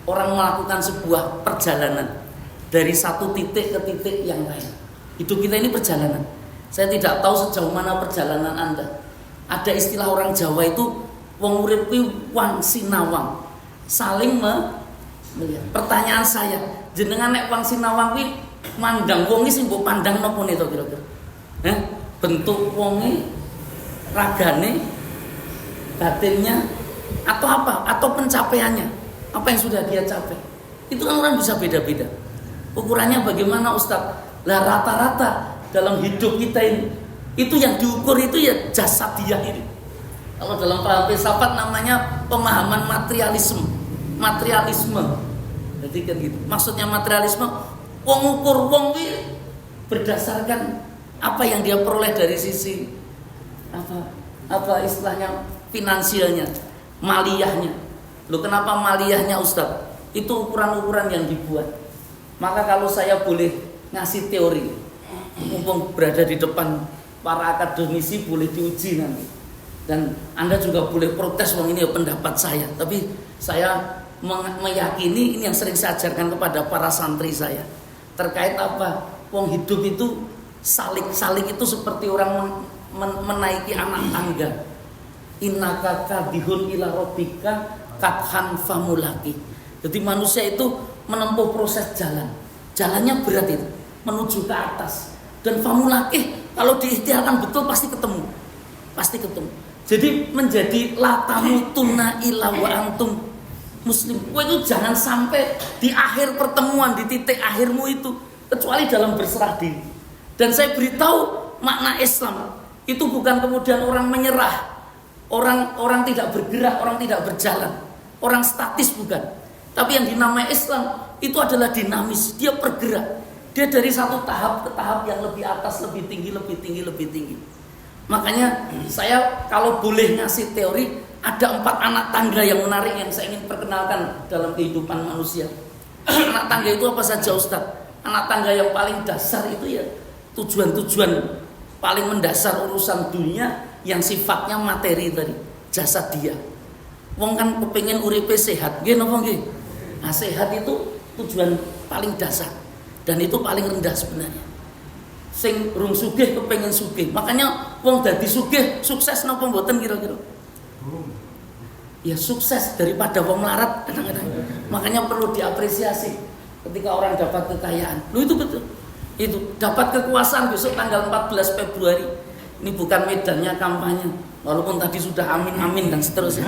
orang melakukan sebuah perjalanan dari satu titik ke titik yang lain. Hidup kita ini perjalanan. Saya tidak tahu sejauh mana perjalanan Anda. Ada istilah orang Jawa itu wong urip kuwi wang sinawang, saling melihat. Pertanyaan saya, jenengan nek wang sinawang kuwi mandang wong iki sing mbok pandang napa to kira-kira? Bentuk wonge, ragane, batinnya atau apa? Atau pencapaiannya? Apa yang sudah dia capai? Itu kan orang bisa beda-beda. Ukurannya bagaimana Ustaz? Lah rata-rata dalam hidup kita ini itu yang diukur itu ya jasadiah ini. Kalau dalam paham filsafat namanya pemahaman materialisme. Jadi kan gitu. Maksudnya materialisme, wong ukur wong kuwi berdasarkan apa yang dia peroleh dari sisi apa istilahnya finansialnya, maliyahnya. Loh kenapa maliyahnya Ustaz? Itu ukuran-ukuran yang dibuat. Maka kalau saya boleh ngasih teori, mumpung berada di depan para akademisi boleh diuji nanti. Dan Anda juga boleh protes, wong ini ya pendapat saya. Tapi saya meyakini ini yang sering saya ajarkan kepada para santri saya. Terkait apa? Wong hidup itu salik itu seperti orang menaiki anak tangga. Innaka kadihun ila rabbika kathan famulaki. Jadi manusia itu menempuh proses jalan. Jalannya berat itu, menuju ke atas. Dan famulaki kalau diikhtiarkan betul pasti ketemu. Jadi menjadi latamutuna illa wa antum muslim. Itu jangan sampai di akhir pertemuan, di titik akhirmu itu kecuali dalam berserah diri. Dan saya beritahu makna Islam itu bukan kemudian orang menyerah, orang tidak bergerak, orang tidak berjalan, orang statis bukan. Tapi yang dinamai Islam itu adalah dinamis, dia bergerak. Dia dari satu tahap ke tahap yang lebih atas, lebih tinggi. Makanya saya kalau boleh ngasih teori, ada 4 anak tangga yang menarik yang saya ingin perkenalkan dalam kehidupan manusia. Anak tangga itu apa saja Ustaz? Anak tangga yang paling dasar itu ya tujuan-tujuan paling mendasar urusan dunia yang sifatnya materi tadi, jasad dia. Wong kan kepengen uripe sehat, nggih napa nggih? Nah, sehat itu tujuan paling dasar dan itu paling rendah sebenarnya. Sing rung sugih kepengen sugih. Makanya wong dadi sugih sukses napa mboten kira-kira? Ya sukses daripada wong melarat kadang-kadang. Makanya perlu diapresiasi ketika orang dapat kekayaan. Lu itu betul. Itu dapat kekuasaan besok tanggal 14 Februari. Ini bukan medannya kampanye, walaupun tadi sudah amin dan seterusnya.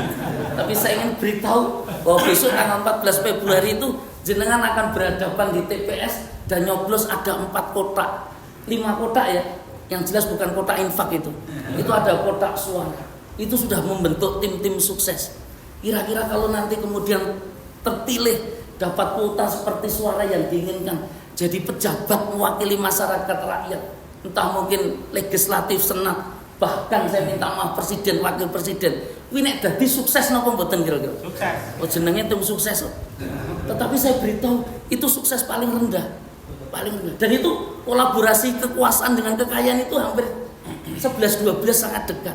Tapi saya ingin beritahu bahwa besok tanggal 14 Februari itu jenengan akan berhadapan di TPS dan nyoblos ada 4 kotak, 5 kotak ya. Yang jelas bukan kotak infak itu ada kotak suara. Itu sudah membentuk tim-tim sukses. Kira-kira kalau nanti kemudian terpilih dapat kuota seperti suara yang diinginkan, jadi pejabat mewakili masyarakat rakyat, entah mungkin legislatif, senat, bahkan saya minta maaf presiden, wakil presiden, kuwi nek dadi sukses napa mboten kira-kira? Sukses. Oh jenenge tim sukses. Tetapi saya beritahu itu sukses paling rendah. Dan itu kolaborasi kekuasaan dengan kekayaan itu hampir 11-12 sangat dekat.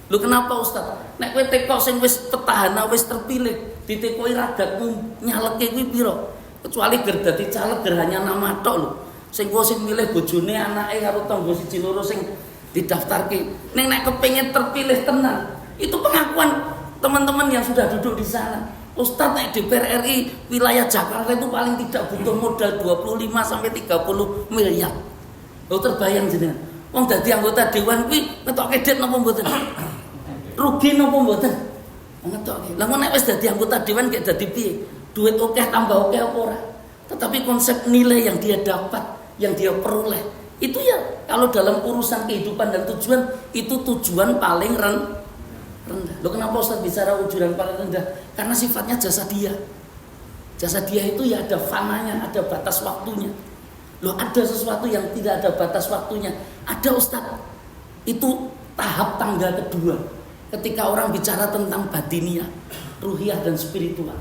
Lho kenapa Ustaz? Nek kowe teko sing wis petahana wis terpilih, ditekoi ragatmu nyaleke kuwi pira? Kecuali ger dadi caleg ger hanya nama tok lho. Sing kowe sing milih bojone, anake karo tangga siji loro sing didaftarke. Nek kepengin terpilih tenan, itu pengakuan teman-teman yang sudah duduk di sana. Ustaz, nek DPR RI wilayah Jakarta itu paling tidak butuh modal 25 sampai 30 miliar. Lho terbayang jenengan. Wong dadi anggota dewan kuwi ngetokke duit napa mboten? Rugi napa mboten? Ngetokke. Lah nek wis dadi anggota dewan gek dadi piye? Duit akeh tambah akeh apa ora? Tetapi konsep nilai yang dia dapat, yang dia peroleh, itu ya kalau dalam urusan kehidupan dan tujuan, itu tujuan paling rendah. Loh kenapa Ustaz bicara ujuran paling rendah? Karena sifatnya jasa dia. Jasa dia itu ya ada fananya, ada batas waktunya. Loh ada sesuatu yang tidak ada batas waktunya. Ada Ustaz. Itu tahap tangga kedua. Ketika orang bicara tentang batiniah, ruhiyah dan spiritual.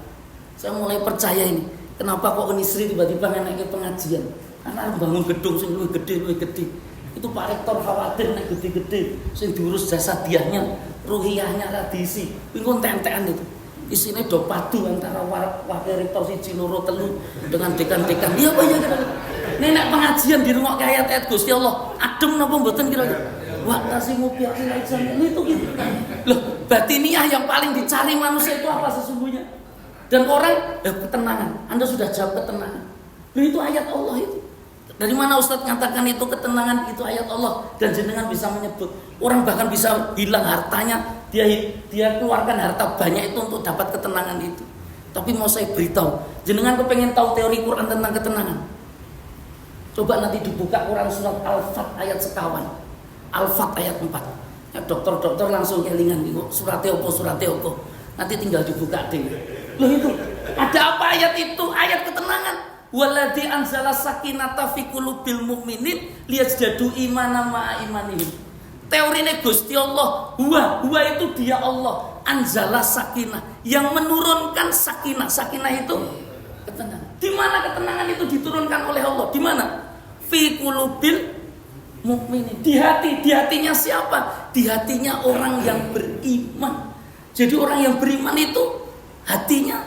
Saya mulai percaya ini. Kenapa kok Unisri tiba-tiba ngeneki pengajian? Karena bangun gedung sing luwih gede. Itu Pak Rektor khawatir nek gede-gede sing diurus jasa diahnya, ruhiyahnya radisi. Kuwi konten-kontenan itu. Isine do padu antara wakil rektor siji loro telu dengan dekan-dekan. Iya apa ya kira-kira? Nek pengajian di rumah ayat-ayat Gusti Allah, adem napa mboten kira-kira? Wa tasimu bi akhirat itu gitu. Loh, batiniah yang paling dicari manusia itu apa sesungguhnya? Dan orang ketenangan. Anda sudah jawab ketenangan. Loh itu ayat Allah itu. Dari mana Ustadz mengatakan itu ketenangan, itu ayat Allah. Dan jenengan bisa menyebut. Orang bahkan bisa hilang hartanya, dia keluarkan harta banyak itu untuk dapat ketenangan itu. Tapi mau saya beritahu, jenengan kepengen tahu teori Quran tentang ketenangan? Coba nanti dibuka Quran surat Al-Fat ayat sekawan. Al-Fat ayat 4. Ya, dokter-dokter langsung kelingan gitu. Suratnya opo. Nanti tinggal dibuka deh. Loh itu, ada apa ayat itu? Ayat ketenangan. Waladzi anzala sakinata fi qulubil mu'minin liyazdadu imanan ma'a imanihim. Teorine Gusti Allah, huwa itu dia Allah, anzala sakinah, yang menurunkan sakinah. Sakinah itu ketenangan. Di mana ketenangan itu diturunkan oleh Allah? Di mana? Fi qulubil mu'minin. Di hatinya siapa? Di hatinya orang yang beriman. Jadi orang yang beriman itu hatinya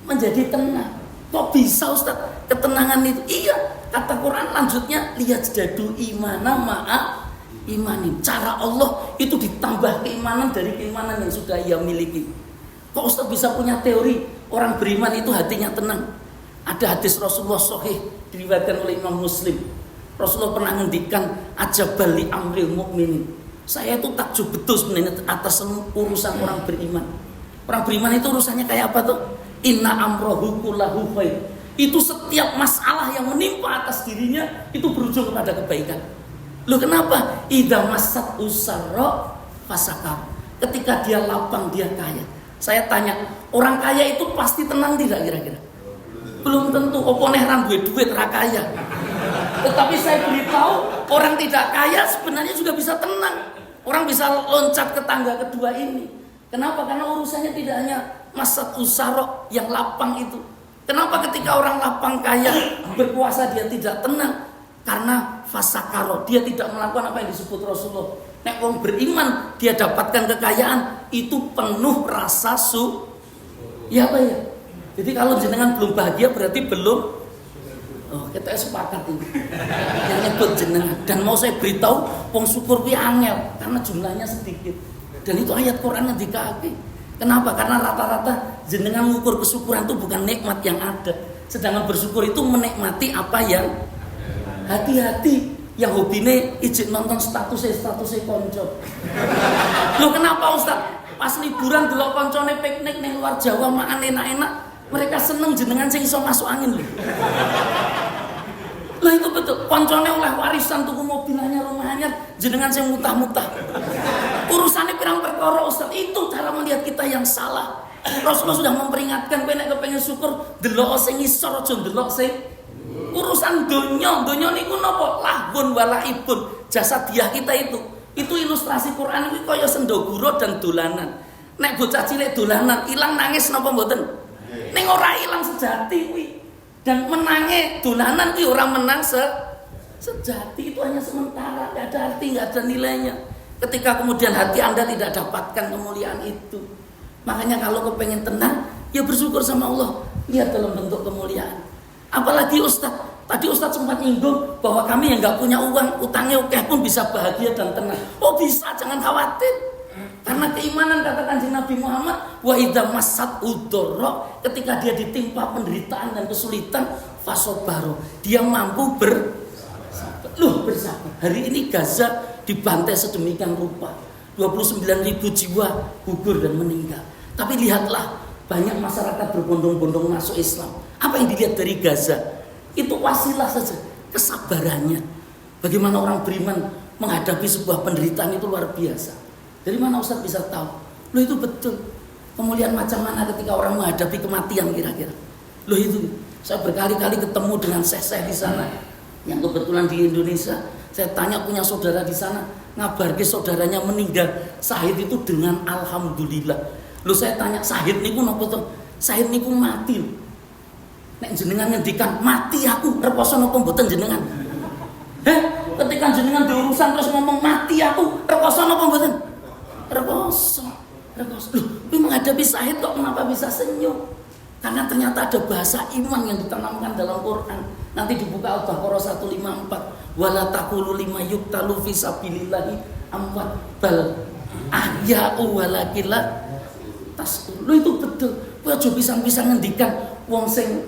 menjadi tenang. Kok bisa Ustaz ketenangan itu? Iya, kata Quran lanjutnya liyazdadu imana ma'a imanin. Cara Allah itu ditambah keimanan dari keimanan yang sudah ia miliki. Kok Ustaz bisa punya teori orang beriman itu hatinya tenang? Ada hadis Rasulullah sahih diriwayatkan oleh Imam Muslim. Rasulullah pernah ngendikan ajabal li amril mukminin. Saya itu takjub betul sebenarnya atas urusan orang beriman. Orang beriman itu urusannya kayak apa tuh? Inna amrohu kullahu khair. Itu setiap masalah yang menimpa atas dirinya itu berujung kepada kebaikan. Loh kenapa? Idza massat usarra fasakar. Ketika dia lapang, dia kaya. Saya tanya, orang kaya itu pasti tenang tidak kira-kira? Belum tentu. Opo neh ra duit ra kaya. Tetapi saya beritahu, orang tidak kaya sebenarnya juga bisa tenang. Orang bisa loncat ke tangga kedua ini. Kenapa? Karena urusannya tidak hanya masat usarok yang lapang itu. Kenapa ketika orang lapang kaya berkuasa dia tidak tenang? Karena fasakaro, dia tidak melakukan apa yang disebut Rasulullah. Nek wong beriman dia dapatkan kekayaan itu penuh rasa ya apa ya? Jadi kalau jenengan belum bahagia berarti belum. Oh, kita sepakat ini. Yang nyebut jenengan. Dan mau saya beritahu, wong syukur kuwi angel karena jumlahnya sedikit. Dan itu ayat Quran yang dikaki. Kenapa? Karena rata-rata jenengan mengukur kesyukuran itu bukan nikmat yang ada. Sedangkan bersyukur itu menikmati apa yang hati-hati. Yang hobine izin nonton statusnya konco. Loh kenapa Ustaz? Pas liburan delok koncone piknik ning luar Jawa makan enak-enak, mereka seneng jenengan sing iso masuk angin lho. Lah itu betul. Koncone oleh warisan tuku mobil anyar, rumah anyar, jenengan sing mutah-mutah. Urusannya pirang perkara Ustaz. Itu cara melihat kita yang salah. Rasulullah sudah memperingatkan kowe nek kepengin syukur delok sing ngisor aja delok sing urusan donya niku napa lahun walaibun jasadiah kita itu ilustrasi Quran iki kaya sendagura dan dolanan. Nek bocah cilik dolanan ilang nangis napa mboten? Ning ora ilang sejati kuwi. Dan menange dolanan kuwi ora menang sejati, itu hanya sementara, enggak ada arti, enggak ada nilainya. Ketika kemudian hati Anda tidak dapatkan kemuliaan itu. Makanya kalau kepengen tenang, ya bersyukur sama Allah. Lihat dalam bentuk kemuliaan. Apalagi Ustaz, tadi Ustaz sempat nyinggung bahwa kami yang nggak punya uang, utangnya oke pun bisa bahagia dan tenang. Oh bisa, jangan khawatir. Karena keimanan kata Kanjeng Nabi Muhammad, wa idza massat udorro, ketika dia ditimpa penderitaan dan kesulitan, fasobaro, dia mampu bersabar. Bersabar. Hari ini Gaza dibantai sedemikian rupa, 29.000 jiwa gugur dan meninggal. Tapi lihatlah, banyak masyarakat berbondong-bondong masuk Islam. Apa yang dilihat dari Gaza? Itu wasilah saja, kesabarannya. Bagaimana orang beriman menghadapi sebuah penderitaan itu luar biasa. Dari mana Ustaz bisa tahu? Loh itu betul. Kemuliaan macam mana ketika orang menghadapi kematian kira-kira? Loh itu, saya berkali-kali ketemu dengan syekh-syekh di sana. Yang kebetulan di Indonesia, saya tanya punya saudara di sana, ngabarke saudaranya meninggal syahid itu dengan alhamdulillah. Loh saya tanya, syahid niku napa to? Syahid niku mati. Nek jenengan ngendikan mati aku, reposo napa mboten jenengan? Ketika jenengan diurusan terus ngomong mati aku, reposo napa mboten? Reposo. Loh, menghadapi syahid kok kenapa bisa senyum? Karena ternyata ada bahasa iman yang ditanamkan dalam Quran. Nanti dibuka Al-Baqarah 154. Wala taqulu lima yuqtalu fi sabilillahi amwat bal ahya'u walakin la tasqul. Loh itu betul. Kowe aja pisang-pisang ngendikan wong sing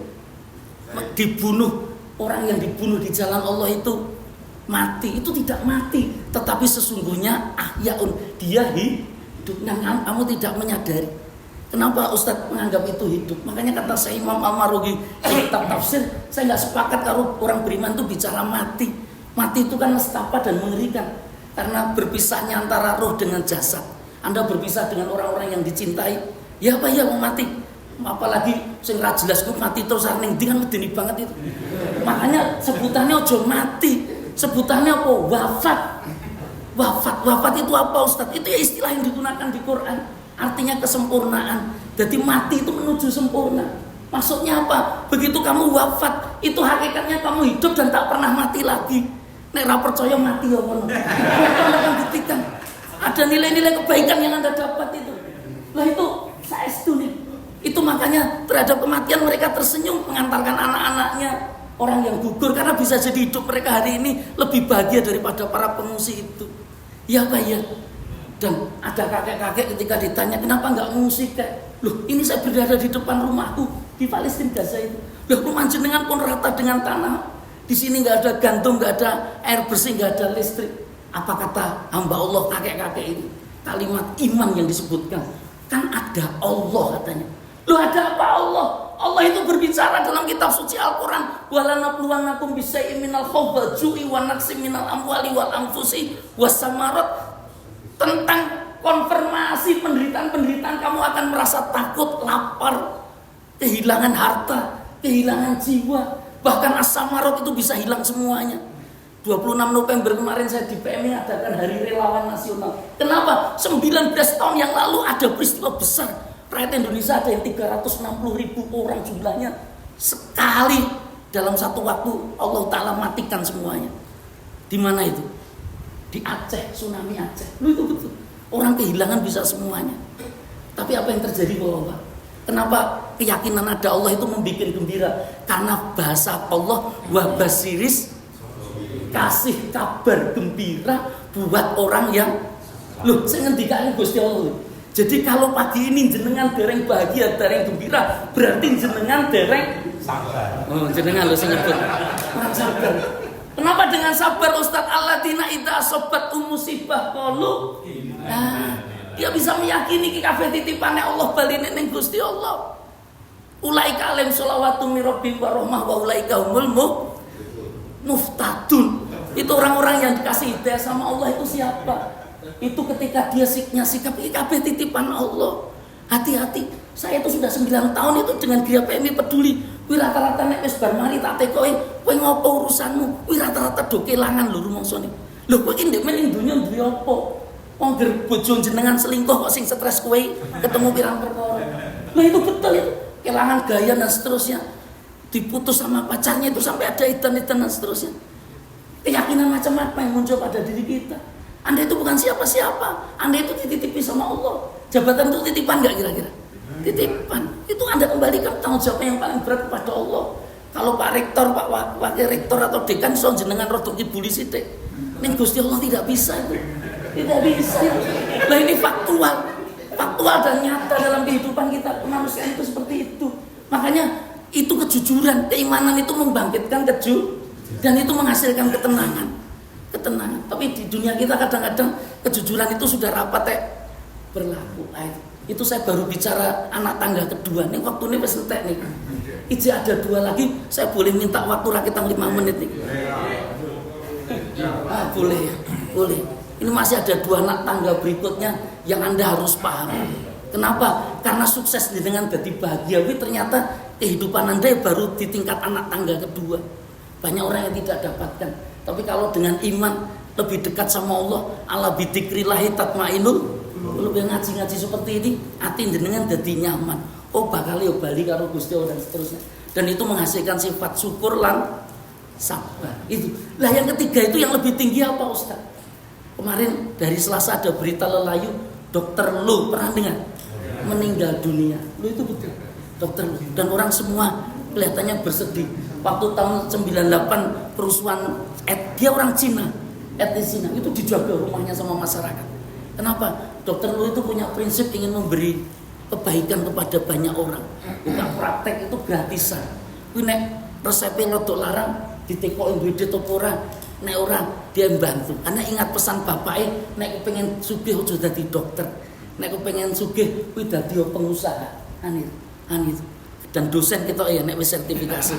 dibunuh, orang yang dibunuh di jalan Allah itu mati. Itu tidak mati, tetapi sesungguhnya ahyaun, dia hidup. Nah, kamu tidak menyadari. Kenapa Ustadz menganggap itu hidup? Makanya kata saya Imam Al-Marugi kitab tafsir, saya nggak sepakat kalau orang beriman itu bicara mati. Mati itu kan nestapa dan mengerikan, karena berpisahnya antara roh dengan jasad. Anda berpisah dengan orang-orang yang dicintai, ya apa ya mau mati? Apalagi sing ra jelas ku mati terus ning ndi kan medeni banget itu. Makanya sebutannya ojo mati, sebutannya apa? Wafat. Wafat itu apa Ustadz? Itu ya istilah yang digunakan di Quran. Artinya kesempurnaan. Jadi mati itu menuju sempurna. Maksudnya apa? Begitu kamu wafat, itu hakikatnya kamu hidup dan tak pernah mati lagi. Nek ra percaya mati ya ngono. Anda akan buktikan ada nilai-nilai kebaikan yang Anda dapat itu. Lah itu saestu nih. Itu makanya terhadap kematian mereka tersenyum mengantarkan anak-anaknya, orang yang gugur, karena bisa jadi hidup mereka hari ini lebih bahagia daripada para pengungsi itu. Ya Pak ya. Dan ada kakek-kakek ketika ditanya kenapa nggak mengungsi kek? Loh ini saya berada di depan rumahku di Palestina Gaza itu. Loh rumah jenengan pun rata dengan tanah. Di sini nggak ada gantung, nggak ada air bersih, nggak ada listrik. Apa kata hamba Allah kakek-kakek ini? Kalimat iman yang disebutkan. Kan ada Allah katanya. Loh ada apa Allah? Allah itu berbicara dalam kitab suci Al-Quran. Walanabluwannakum bisyai'in minal khawfi wal ju'i wa naqsin minal amwali wal anfusi was samarat. Tentang konfirmasi penderitaan kamu akan merasa takut, lapar, kehilangan harta, kehilangan jiwa, bahkan as-samarat itu bisa hilang semuanya. 26 November kemarin saya di PMI adakan Hari Relawan Nasional. Kenapa? 19 tahun yang lalu ada peristiwa besar. Rakyat Indonesia ada yang 360.000 orang jumlahnya. Sekali dalam satu waktu Allah Ta'ala matikan semuanya. Di mana itu? Di Aceh, tsunami Aceh. Itu betul. Orang kehilangan bisa semuanya. Tapi apa yang terjadi Bapak? Kenapa keyakinan ada Allah itu membuat gembira? Karena bahasa Allah wa basiris, kasih kabar gembira buat orang yang saya ngendikane Gusti Allah. Jadi kalau pagi ini jenengan dereng bahagia, dereng gembira, berarti jenengan dereng sabar. Oh, jenengan lho sing nyebut. Orang sabar. Kenapa dengan sabar Ustaz? Alladzina idza asobat musibah qalu. Nah, dia bisa meyakini ki kabeh titipane Allah baline ning Gusti Allah. Ulaika alim sholawatu min rabbihim wa rahmah wa ulaika humul muftadun. Itu orang-orang yang dikasih hidayah sama Allah itu siapa? Itu ketika dia sikap kabeh titipan Allah. Hati-hati. Saya itu sudah 9 tahun itu dengan Gria PMI peduli. Kuwi rata-rata nek wis bar mari tak tekoki, kowe ngopo urusanmu? Kuwi rata-rata do kelangan lho rumangsane. Lho kowe iki ndek men dunya duwe apa? Wong ger bojo jenengan selingkuh kok sing stres kowe ketemu pirang perkara. Lah itu betul itu. Kelangan gaya dan seterusnya. Diputus sama pacarnya itu sampai ada idan-idan dan seterusnya. Keyakinan macam apa yang muncul pada diri kita? Anda itu bukan siapa-siapa. Anda itu dititipi sama Allah. Jabatan itu titipan nggak kira-kira? Titipan. Itu Anda kembalikan tanggung jawab yang paling berat kepada Allah. Kalau Pak Rektor, Pak Wakil Rektor atau Dekan so jenengan rodok ibuli sithik. Ning Gusti Allah tidak bisa itu. Tidak bisa itu. Lah ini faktual. Faktual dan nyata dalam kehidupan kita. Kemanusiaan itu seperti itu. Makanya itu kejujuran, keimanan itu membangkitkan dan itu menghasilkan ketenangan. Tapi di dunia kita kadang-kadang kejujuran itu sudah rapat berlaku. Itu saya baru bicara anak tangga kedua. Nih waktu ini wis entek nih. Iji ada 2 lagi, saya boleh minta waktu rakitang 5 menit nih. Boleh. Ini masih ada 2 anak tangga berikutnya yang Anda harus paham. Kenapa? Karena sukses dengan jadi bahagia. Ternyata kehidupan Anda baru di tingkat anak tangga kedua. Banyak orang yang tidak dapatkan. Tapi kalau dengan iman lebih dekat sama Allah, ala bidzikrillahi tatmainnul. Kalau ngaji-ngaji seperti ini, hati jenengan jadi nyaman. Oh bakal yo bali karo Gusti Allah dan seterusnya. Dan itu menghasilkan sifat syukur lan sabar. Itu. Lah yang ketiga itu yang lebih tinggi apa Ustaz? Kemarin dari Selasa ada berita lelayu, Dokter Lu pernah dengar? Meninggal dunia. Lu itu betul. Dokter Lu. Dan orang semua kelihatannya bersedih. Waktu tahun 98 kerusuhan dia orang Cina, etnis Cina, itu dijaga rumahnya sama masyarakat. Kenapa? Dokter Lu itu punya prinsip ingin memberi kebaikan kepada banyak orang. Bukan praktek itu gratisan. Kuwi nek resepnya rodok larang ditekoki duwe duit apa ora? Nek ora dia membantu. Karena ingat pesan bapaknya, nek pengen sugih aja dadi dokter. Nek pengen sugih kuwi dadi pengusaha. Anit. Dan dosen kita ya nek wis sertifikasi.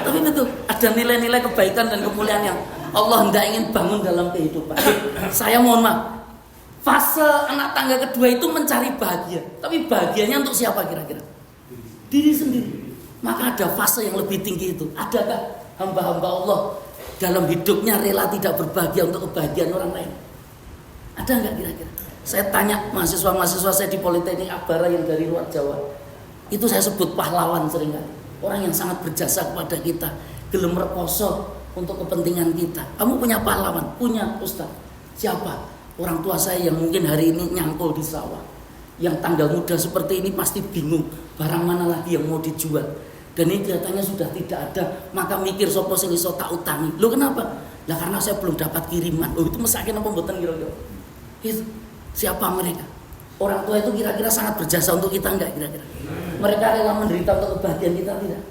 Tapi betul, ada nilai-nilai kebaikan dan kemuliaan yang Allah hendak ingin bangun dalam kehidupan. Saya mohon maaf. Fase anak tangga kedua itu mencari bahagia. Tapi bahagianya untuk siapa kira-kira? Diri sendiri. Maka ada fase yang lebih tinggi itu. Adakah hamba-hamba Allah dalam hidupnya rela tidak berbahagia untuk kebahagiaan orang lain? Ada enggak kira-kira? Saya tanya mahasiswa-mahasiswa saya di Politeknik Akbara yang dari luar Jawa. Itu saya sebut pahlawan seringkali. Orang yang sangat berjasa kepada kita. Gelem rekoso untuk kepentingan kita. Kamu punya pahlawan? Punya Ustaz. Siapa? Orang tua saya yang mungkin hari ini nyangkul di sawah. Yang tangga muda seperti ini pasti bingung. Barang mana lagi yang mau dijual. Dan ini kelihatannya sudah tidak ada. Maka mikir sopo sing iso tak utangi. Loh kenapa? Lah karena saya belum dapat kiriman. Oh itu masakin apa mboten kira-kira? Itu siapa mereka? Orang tua itu kira-kira sangat berjasa untuk kita enggak kira-kira? Mereka rela menderita untuk kebahagiaan kita tidak?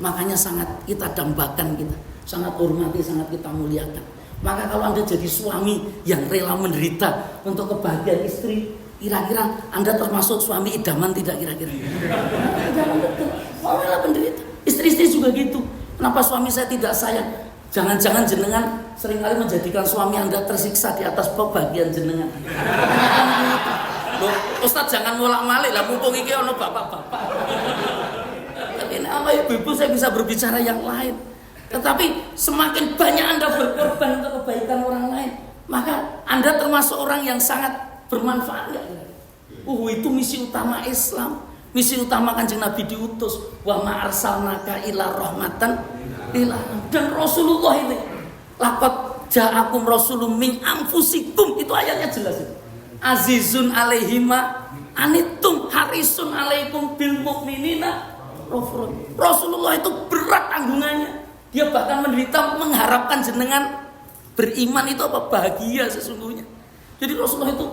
Makanya sangat kita dambakan kita, sangat hormati, sangat kita muliakan. Maka kalau Anda jadi suami yang rela menderita untuk kebahagiaan istri, kira-kira Anda termasuk suami idaman tidak kira-kira? Idaman betul. Mau rela menderita. Istri-istri juga gitu. Kenapa suami saya tidak sayang? Jangan-jangan jenengan seringkali menjadikan suami Anda tersiksa di atas kebahagiaan jenengan. Loh, Ustaz jangan ngolak-malik lah, mumpung iki ono bapak-bapak. Tapi sama ibu-ibu saya bisa berbicara yang lain. Tetapi semakin banyak Anda berkorban untuk kebaikan orang lain, maka Anda termasuk orang yang sangat bermanfaat enggak? Itu misi utama Islam. Misi utama Kanjeng Nabi diutus, wa ma arsalnaka illa rahmatan lil alamin. Dan Rasulullah ini laqad ja'akum rasulun min anfusikum. Itu ayatnya jelas itu. Azizun alaihima anitum harisun alaikum bil mukminina. Rasulullah itu berat tanggungannya. Dia bahkan menderita mengharapkan jenengan beriman itu apa? Bahagia sesungguhnya. Jadi Rasulullah itu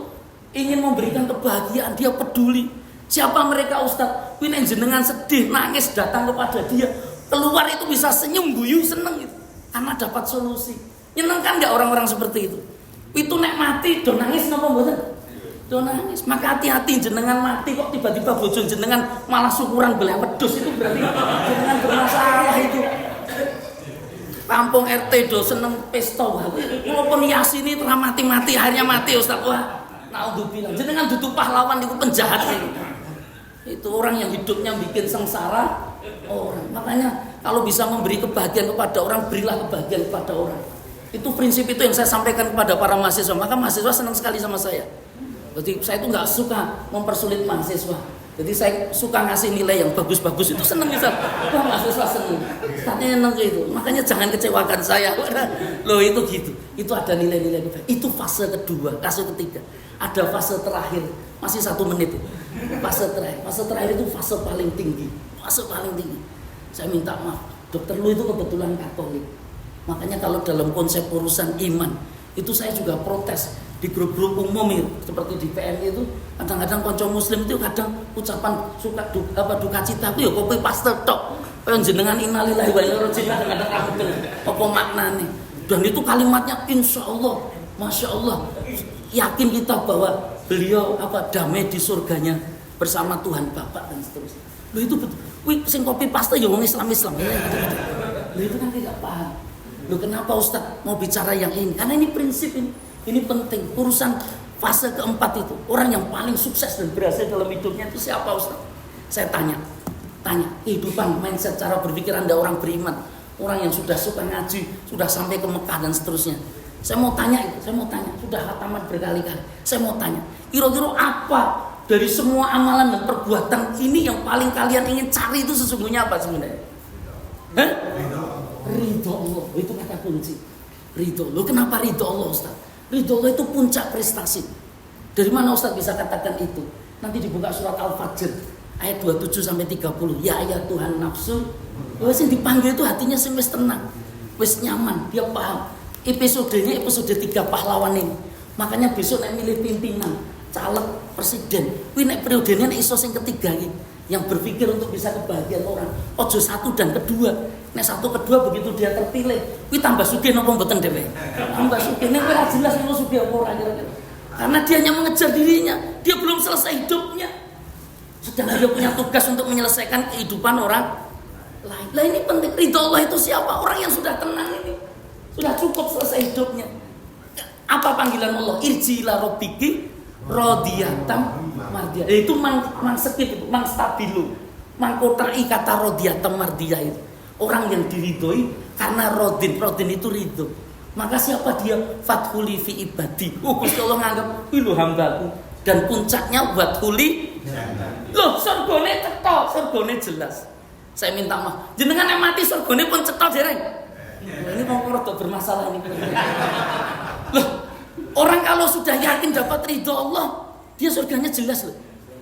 ingin memberikan kebahagiaan, dia peduli. Siapa mereka Ustaz? Kuwi nek jenengan sedih, nangis datang kepada dia, keluar itu bisa senyum, guyu, seneng gitu. Karena dapat solusi. Nyenengkan enggak orang-orang seperti itu? Itu nek mati do nangis napa mboten? Do nangis. Maka hati-hati jenengan mati kok tiba-tiba bojo jenengan malah syukuran belah wedhus, itu berarti jenengan bermasalah itu. Kampung RT do seneng pesta wae. Walaupun Yasini telah mati-mati akhirnya mati Ustaz. Wah, naudzubillah. Jenengan dudu pahlawan itu penjahat itu. Itu orang yang hidupnya bikin sengsara orang. Makanya kalau bisa memberi kebahagiaan kepada orang, berilah kebahagiaan kepada orang. Itu prinsip itu yang saya sampaikan kepada para mahasiswa. Maka mahasiswa senang sekali sama saya. Jadi saya itu nggak suka mempersulit mahasiswa. Jadi saya suka ngasih nilai yang bagus-bagus, itu seneng Ustaz. Wah, mahasiswa seneng. Ustaznya seneng gitu. Makanya jangan kecewakan saya. Loh itu gitu. Itu ada nilai-nilai. Itu fase kedua, fase ketiga. Ada fase terakhir. Masih 1 menit. Fase terakhir itu fase paling tinggi. Saya minta maaf, dokter lu itu kebetulan Katolik. Makanya kalau dalam konsep urusan iman itu saya juga protes di grup-grup umum itu, seperti di PMI itu kadang-kadang konco muslim itu kadang ucapan duka cita itu ya copy paste tok. Kayak jenengan innalillahi wa inna ilaihi raji'un kadang-kadang apa maknane. Dan itu kalimatnya insyaallah, masya Allah, yakin kita bahwa beliau damai di surganya bersama Tuhan Bapak dan seterusnya. Loh itu betul. Wih, sing copy paste ya wong Islam ya gitu. Loh itu kan tidak paham. Loh kenapa Ustaz mau bicara yang ini? Karena ini prinsip ini. Ini penting. Urusan fase keempat itu, orang yang paling sukses dan berhasil dalam hidupnya itu siapa Ustaz? Saya tanya. Kehidupan, mindset, cara berpikir Anda orang beriman, orang yang sudah suka ngaji, sudah sampai ke Mekah dan seterusnya. Saya mau tanya, sudah khataman berkali-kali. Saya mau tanya, kira-kira apa dari semua amalan dan perbuatan ini yang paling kalian ingin cari itu sesungguhnya apa sebenarnya? Ridho Allah, itu kata kunci. Ridho. Loh kenapa ridho Allah Ustaz? Ridho Allah itu puncak prestasi. Dari mana Ustaz bisa katakan itu? Nanti dibuka surat Al-Fajr ayat 27 sampai 30. Ya ayat Tuhan nafsu. Wes yang dipanggil itu hatinya sing wis tenang, wis nyaman, dia paham. Episodenya episode 3 pahlawan ini. Makanya besok nek milih pimpinan, caleg, presiden, kuwi nek periodenya nek iso sing ketiga iki, yang berpikir untuk bisa kebahagiaan orang. Ojo 1 dan 2. Nek 1 kedua begitu dia terpilih, kuwi tambah sugih napa mboten dhewe? Tambah sugih. Nek ora jelas nek sugih apa ora kira-kira. Karena dia hanya mengejar dirinya, dia belum selesai hidupnya. Sedang dia punya tugas untuk menyelesaikan kehidupan orang lain. Lah ini penting. Ridho Allah itu siapa? Orang yang sudah tenang ini. Sudah cukup selesai hidupnya. Apa panggilan Allah? Irji ila rabbiki radiyatam mardiyah. Itu mang sekit, mang stabilu. Mang kotai kata radiyatam mardiyah itu. Orang yang diridhoi karena rodin itu ridho. Maka siapa dia? Fathuli fi ibadi. Gusti Allah nganggap lho hambaku. Dan puncaknya wadhuli. Loh, surgane cetok, surgane jelas. Saya minta maaf. Jenengan yang mati surgane pun cetok dereng. Ini mau rada bermasalah ini. Loh, orang kalau sudah yakin dapat ridho Allah, dia surganya jelas loh.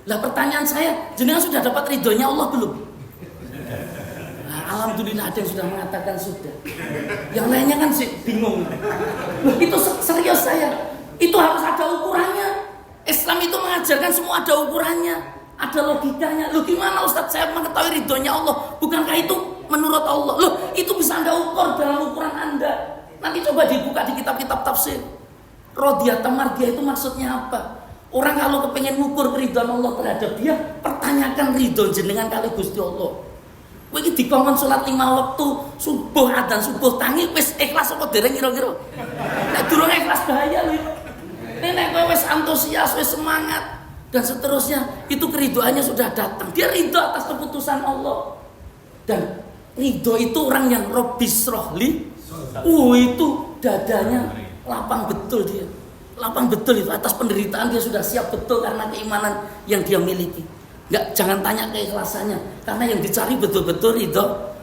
Lah pertanyaan saya, jenengan sudah dapat ridhonya Allah belum? Nah, alhamdulillah ada yang sudah mengatakan sudah. Yang lainnya kan sih bingung. Loh, itu serius saya. Itu harus ada ukurannya. Islam itu mengajarkan semua ada ukurannya, ada logikanya. Loh gimana Ustaz saya mengetahui ridhonya Allah? Bukankah itu menurut Allah? Loh itu bisa Anda ukur dalam ukuran Anda. Nanti coba dibuka di kitab-kitab tafsir. Radiyatam mardiyah itu maksudnya apa? Orang kalau kepengen ngukur keridhaan Allah terhadap dia, pertanyakan ridho jenengan kali Gusti Allah. Kowe iki dikongkon salat 5 waktu, subuh adzan subuh tangi wis ikhlas apa dereng kira-kira? Nek durung ikhlas bahaya lho. Nek kowe wis antusias, wis semangat dan seterusnya, itu keridhoannya sudah datang. Dia ridho atas keputusan Allah. Dan ridho itu orang yang Rabbis rohli, itu dadanya lapang betul dia. Lapang betul itu atas penderitaan dia sudah siap betul karena keimanan yang dia miliki. Jangan tanya keikhlasannya, karena yang dicari betul-betul ridho.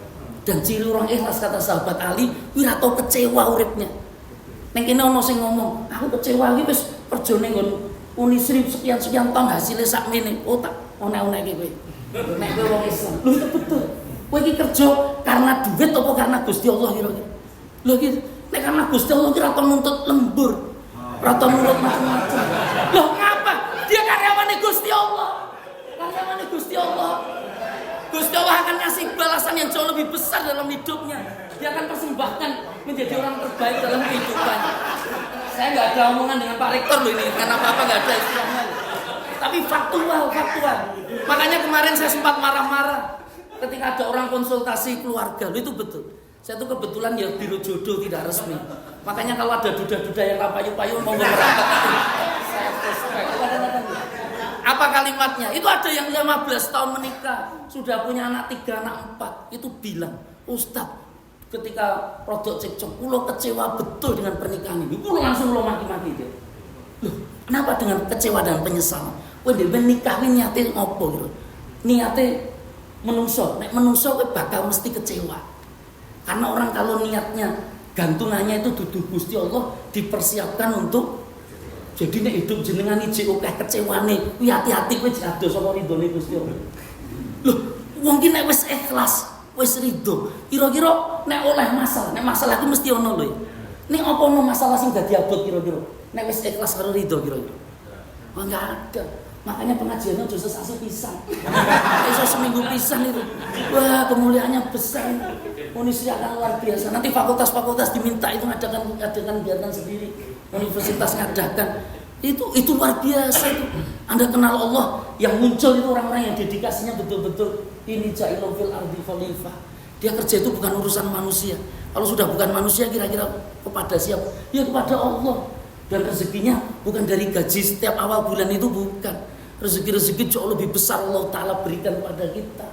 Dan ciri orang ikhlas kata sahabat Ali, ora tau kecewa uripnya. Neng kene ono sing ngomong, aku kecewa iki wis perjone nggon Unisri sekian-sekian tahun hasilnya sakmene. Oh tak one-one iki kowe. Nek kowe wong Islam. Lho itu betul. Kowe iki kerja karena duit apa karena Gusti Allah kira-kira? Lho iki nek karena Gusti Allah kira ora nuntut lembur. Ora nuntut macam-macam. Loh ngapa? ancamannya Gusti Allah. Gusti Allah akan kasih balasan yang jauh lebih besar dalam hidupnya. Dia akan persembahkan menjadi orang terbaik dalam kehidupan. Saya nggak ada omongan dengan Pak Rektor loh ini, karena apa nggak ada istilahnya. Tapi faktual. Makanya kemarin saya sempat marah-marah ketika ada orang konsultasi keluarga. Itu betul. Saya tuh kebetulan ya biro jodoh tidak resmi. Makanya kalau ada duda-duda yang payu-payu mau merapat, saya prospek. Apa kalimatnya? Itu ada yang 15 tahun menikah, sudah punya anak 3, anak 4. Itu bilang, Ustadz, ketika produk cekcok, pulau kecewa betul dengan pernikahan ini. Pulau langsung maki-maki dia. Loh, kenapa dengan kecewa dan penyesalan? Wah, dia menikah ini niatnya ngopo gitu. Niatnya menungso, nek menungso bakal mesti kecewa. Karena orang kalau niatnya gantungannya itu duduh Gusti Allah, dipersiapkan untuk jadi nek hidup jenengan iki akeh kecewane, kuwi hati-hati kowe jatuh saka ridone Gusti Allah. Loh, wong ki nek wis ikhlas, wis ridho, kira-kira nek oleh masalah, nek masalah itu mesti ono lho. Nek apa ono masalah sing dadi abot kira-kira? Nek wis ikhlas karo ridho kira-kira. Wah, enggak ada. Makanya pengajiannya justru sasi pisan. Iso seminggu pisan itu. Wah, kemuliaannya besar. Universitas akan luar biasa. Nanti fakultas-fakultas diminta itu ngadakan kegiatan sendiri. Universitas ngadakan. Itu luar biasa itu. Anda kenal Allah, yang muncul itu orang-orang yang dedikasinya betul-betul ini ja'ilun fil ardi khalifah. Dia kerja itu bukan urusan manusia. Kalau sudah bukan manusia kira-kira kepada siapa? Ya kepada Allah. Dan rezekinya bukan dari gaji setiap awal bulan itu, bukan. Rezeki-rezeki jauh lebih besar Allah Ta'ala berikan kepada kita.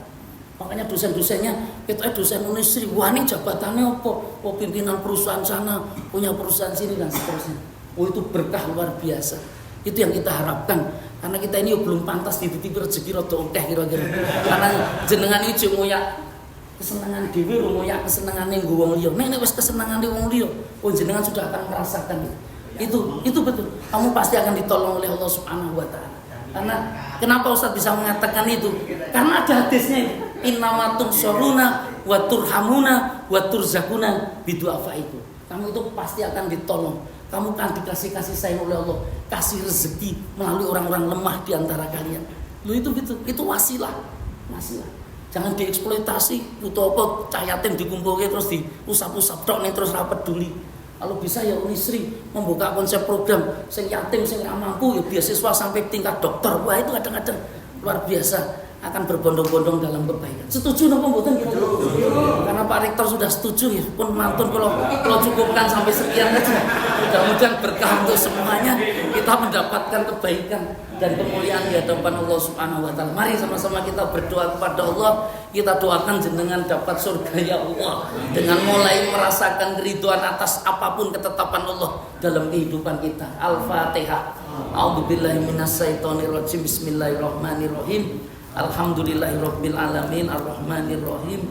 Makanya dosen-dosennya, kita dosen Unisri, wah ini jabatannya apa? Oh, pimpinan perusahaan sana, punya perusahaan sini dan seterusnya. Oh, itu berkah luar biasa. Itu yang kita harapkan. Karena kita ini belum pantas dititipi rezeki rada akeh kira-kira. Karena jenengan iki ngoyak kesenangan dhewe, ngoyak kesenangane nggo wong liya. Nek wis kesenangane wong liya, oh jenengan sudah akan merasakan itu betul. Kamu pasti akan ditolong oleh Allah Subhanahu wa taala. Karena kenapa Ustaz bisa mengatakan itu? Karena ada hadisnya itu. Innamatung soruna wa turhamuna wa turzakuna bidu'afaiku. Kamu itu pasti akan ditolong. Kamu akan dikasih kasih sayang oleh Allah, kasih rezeki melalui orang-orang lemah di antara kalian. Lu itu betul, itu wasilah. Jangan dieksploitasi, butuh apa cah yatim dikumpulke terus diusap-usap tok ning terus ra peduli. Kalau bisa ya Unisri membuka konsep program sing yatim sing ra mampu ya beasiswa sampai tingkat dokter. Wah, itu kadang-kadang luar biasa, akan berbondong-bondong dalam kebaikan. Setuju napa mboten kira-kira? Karena Pak Rektor sudah setuju ya, pun mantun kalau cukupkan sampai sekian aja. Mudah-mudahan berkah untuk semuanya, kita mendapatkan kebaikan dan kemuliaan di hadapan Allah Subhanahu wa taala. Mari sama-sama kita berdoa kepada Allah. Kita doakan jenengan dapat surga ya Allah, dengan mulai merasakan keridhaan atas apapun ketetapan Allah dalam kehidupan kita. Al-Fatihah. A'udzubillahi minasyaitonirrajim. Bismillahirrahmanirrahim. Alhamdulillahirabbil alamin arrahmanirrahim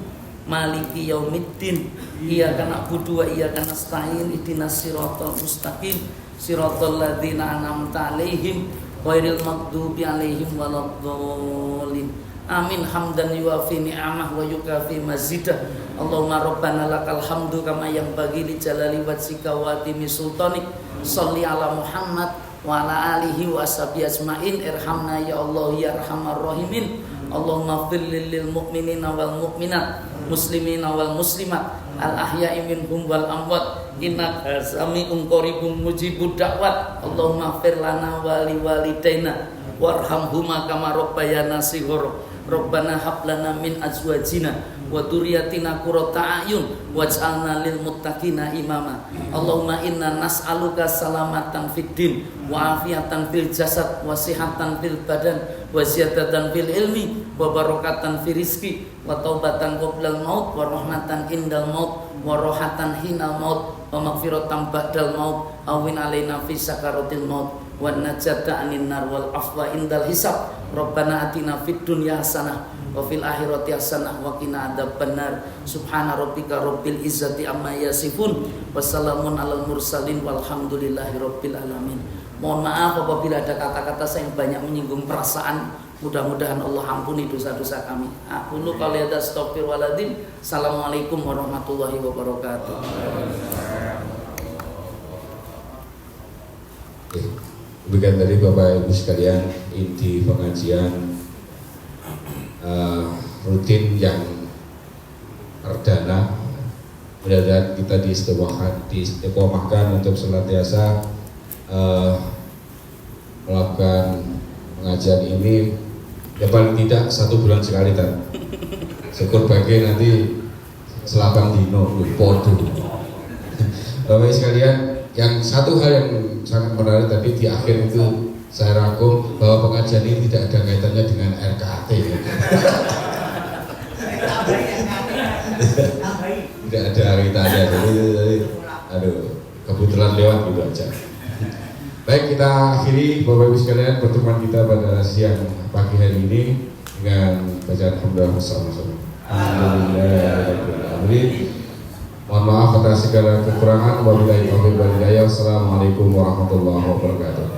maliki yaumiddin iyyaka na'budu wa iyyaka nasta'in ihdinas siratal mustaqim siratal ladzina an'amta 'alaihim ghairil maghdubi 'alaihim waladdallin. Amin. Hamdan yuwafi ni'amah wa yukafi mazidah. Allahumma rabbana lakal hamdu kama yanbaghi li jalali wajhika wa atimi sultanik. Shalli ala Muhammad wa ala alihi wa ashabihi ajmain. Irhamna ya Allah ya arhamar rahimin. Allahumma ighfir lil mu'minina wal mu'minat, muslimina wal muslimat, al ahya'i minhum wal amwat, innaka sami'un qaribun mujibud da'wat. Allahumma ighfir lana wa li walidaina warhamhuma kama rabbayana shighara. Rabbana hab lana min azwajina wa dzurriyyatina qurrata a'yun waj'alna lil muttaqina imama. Allahumma inna nas'aluka salamatan fid din wa afiatan fil jasad wa sihatan fil badan wa ziyadatan fil ilmi wa barakatan fil rizqi wa taubatan qoblal maut wa rahmatan indal maut wa rohatan hinal maut wa maghfiratan ba'dal maut awin alaina fi sakaratil maut wa najata anin nar wal afwa indal hisab. Rabbana atina fid dunya hasanah wa fil akhirati hasanah wa qina adzabannar. Subhana rabbika rabbil izzati amma yasifun wa salamun alal mursalin walhamdulillahi rabbil alamin. Mohon maaf apabila ada kata-kata saya yang banyak menyinggung perasaan. Mudah-mudahan Allah ampuni dosa-dosa kami. Aku lu kalau ada astagfirullahaladzim. Assalamualaikum warahmatullahi wabarakatuh. Demikian tadi Bapak Ibu sekalian inti pengajian rutin yang perdana. Mudah-mudahan kita diistiqomahkan untuk senantiasa melakukan pengajian ini ya paling tidak 1 bulan sekali kan. Syukur bagi nanti selapang dino podo. Bapak sekalian, yang satu hal yang sangat menarik tadi di akhir itu saya rangkum bahwa pengajian ini tidak ada kaitannya dengan RKT. Tidak ada kaitannya, jadi aduh kebetulan lewat gitu aja. Baik, kita akhiri Bapak Ibu sekalian pertemuan kita pada siang pagi hari ini dengan bacaan hamdalah bersama-sama. Alhamdulillah. Mohon maaf atas segala kekurangan. Wabillahi taufiq wal hidayah. Wassalamualaikum warahmatullahi wabarakatuh.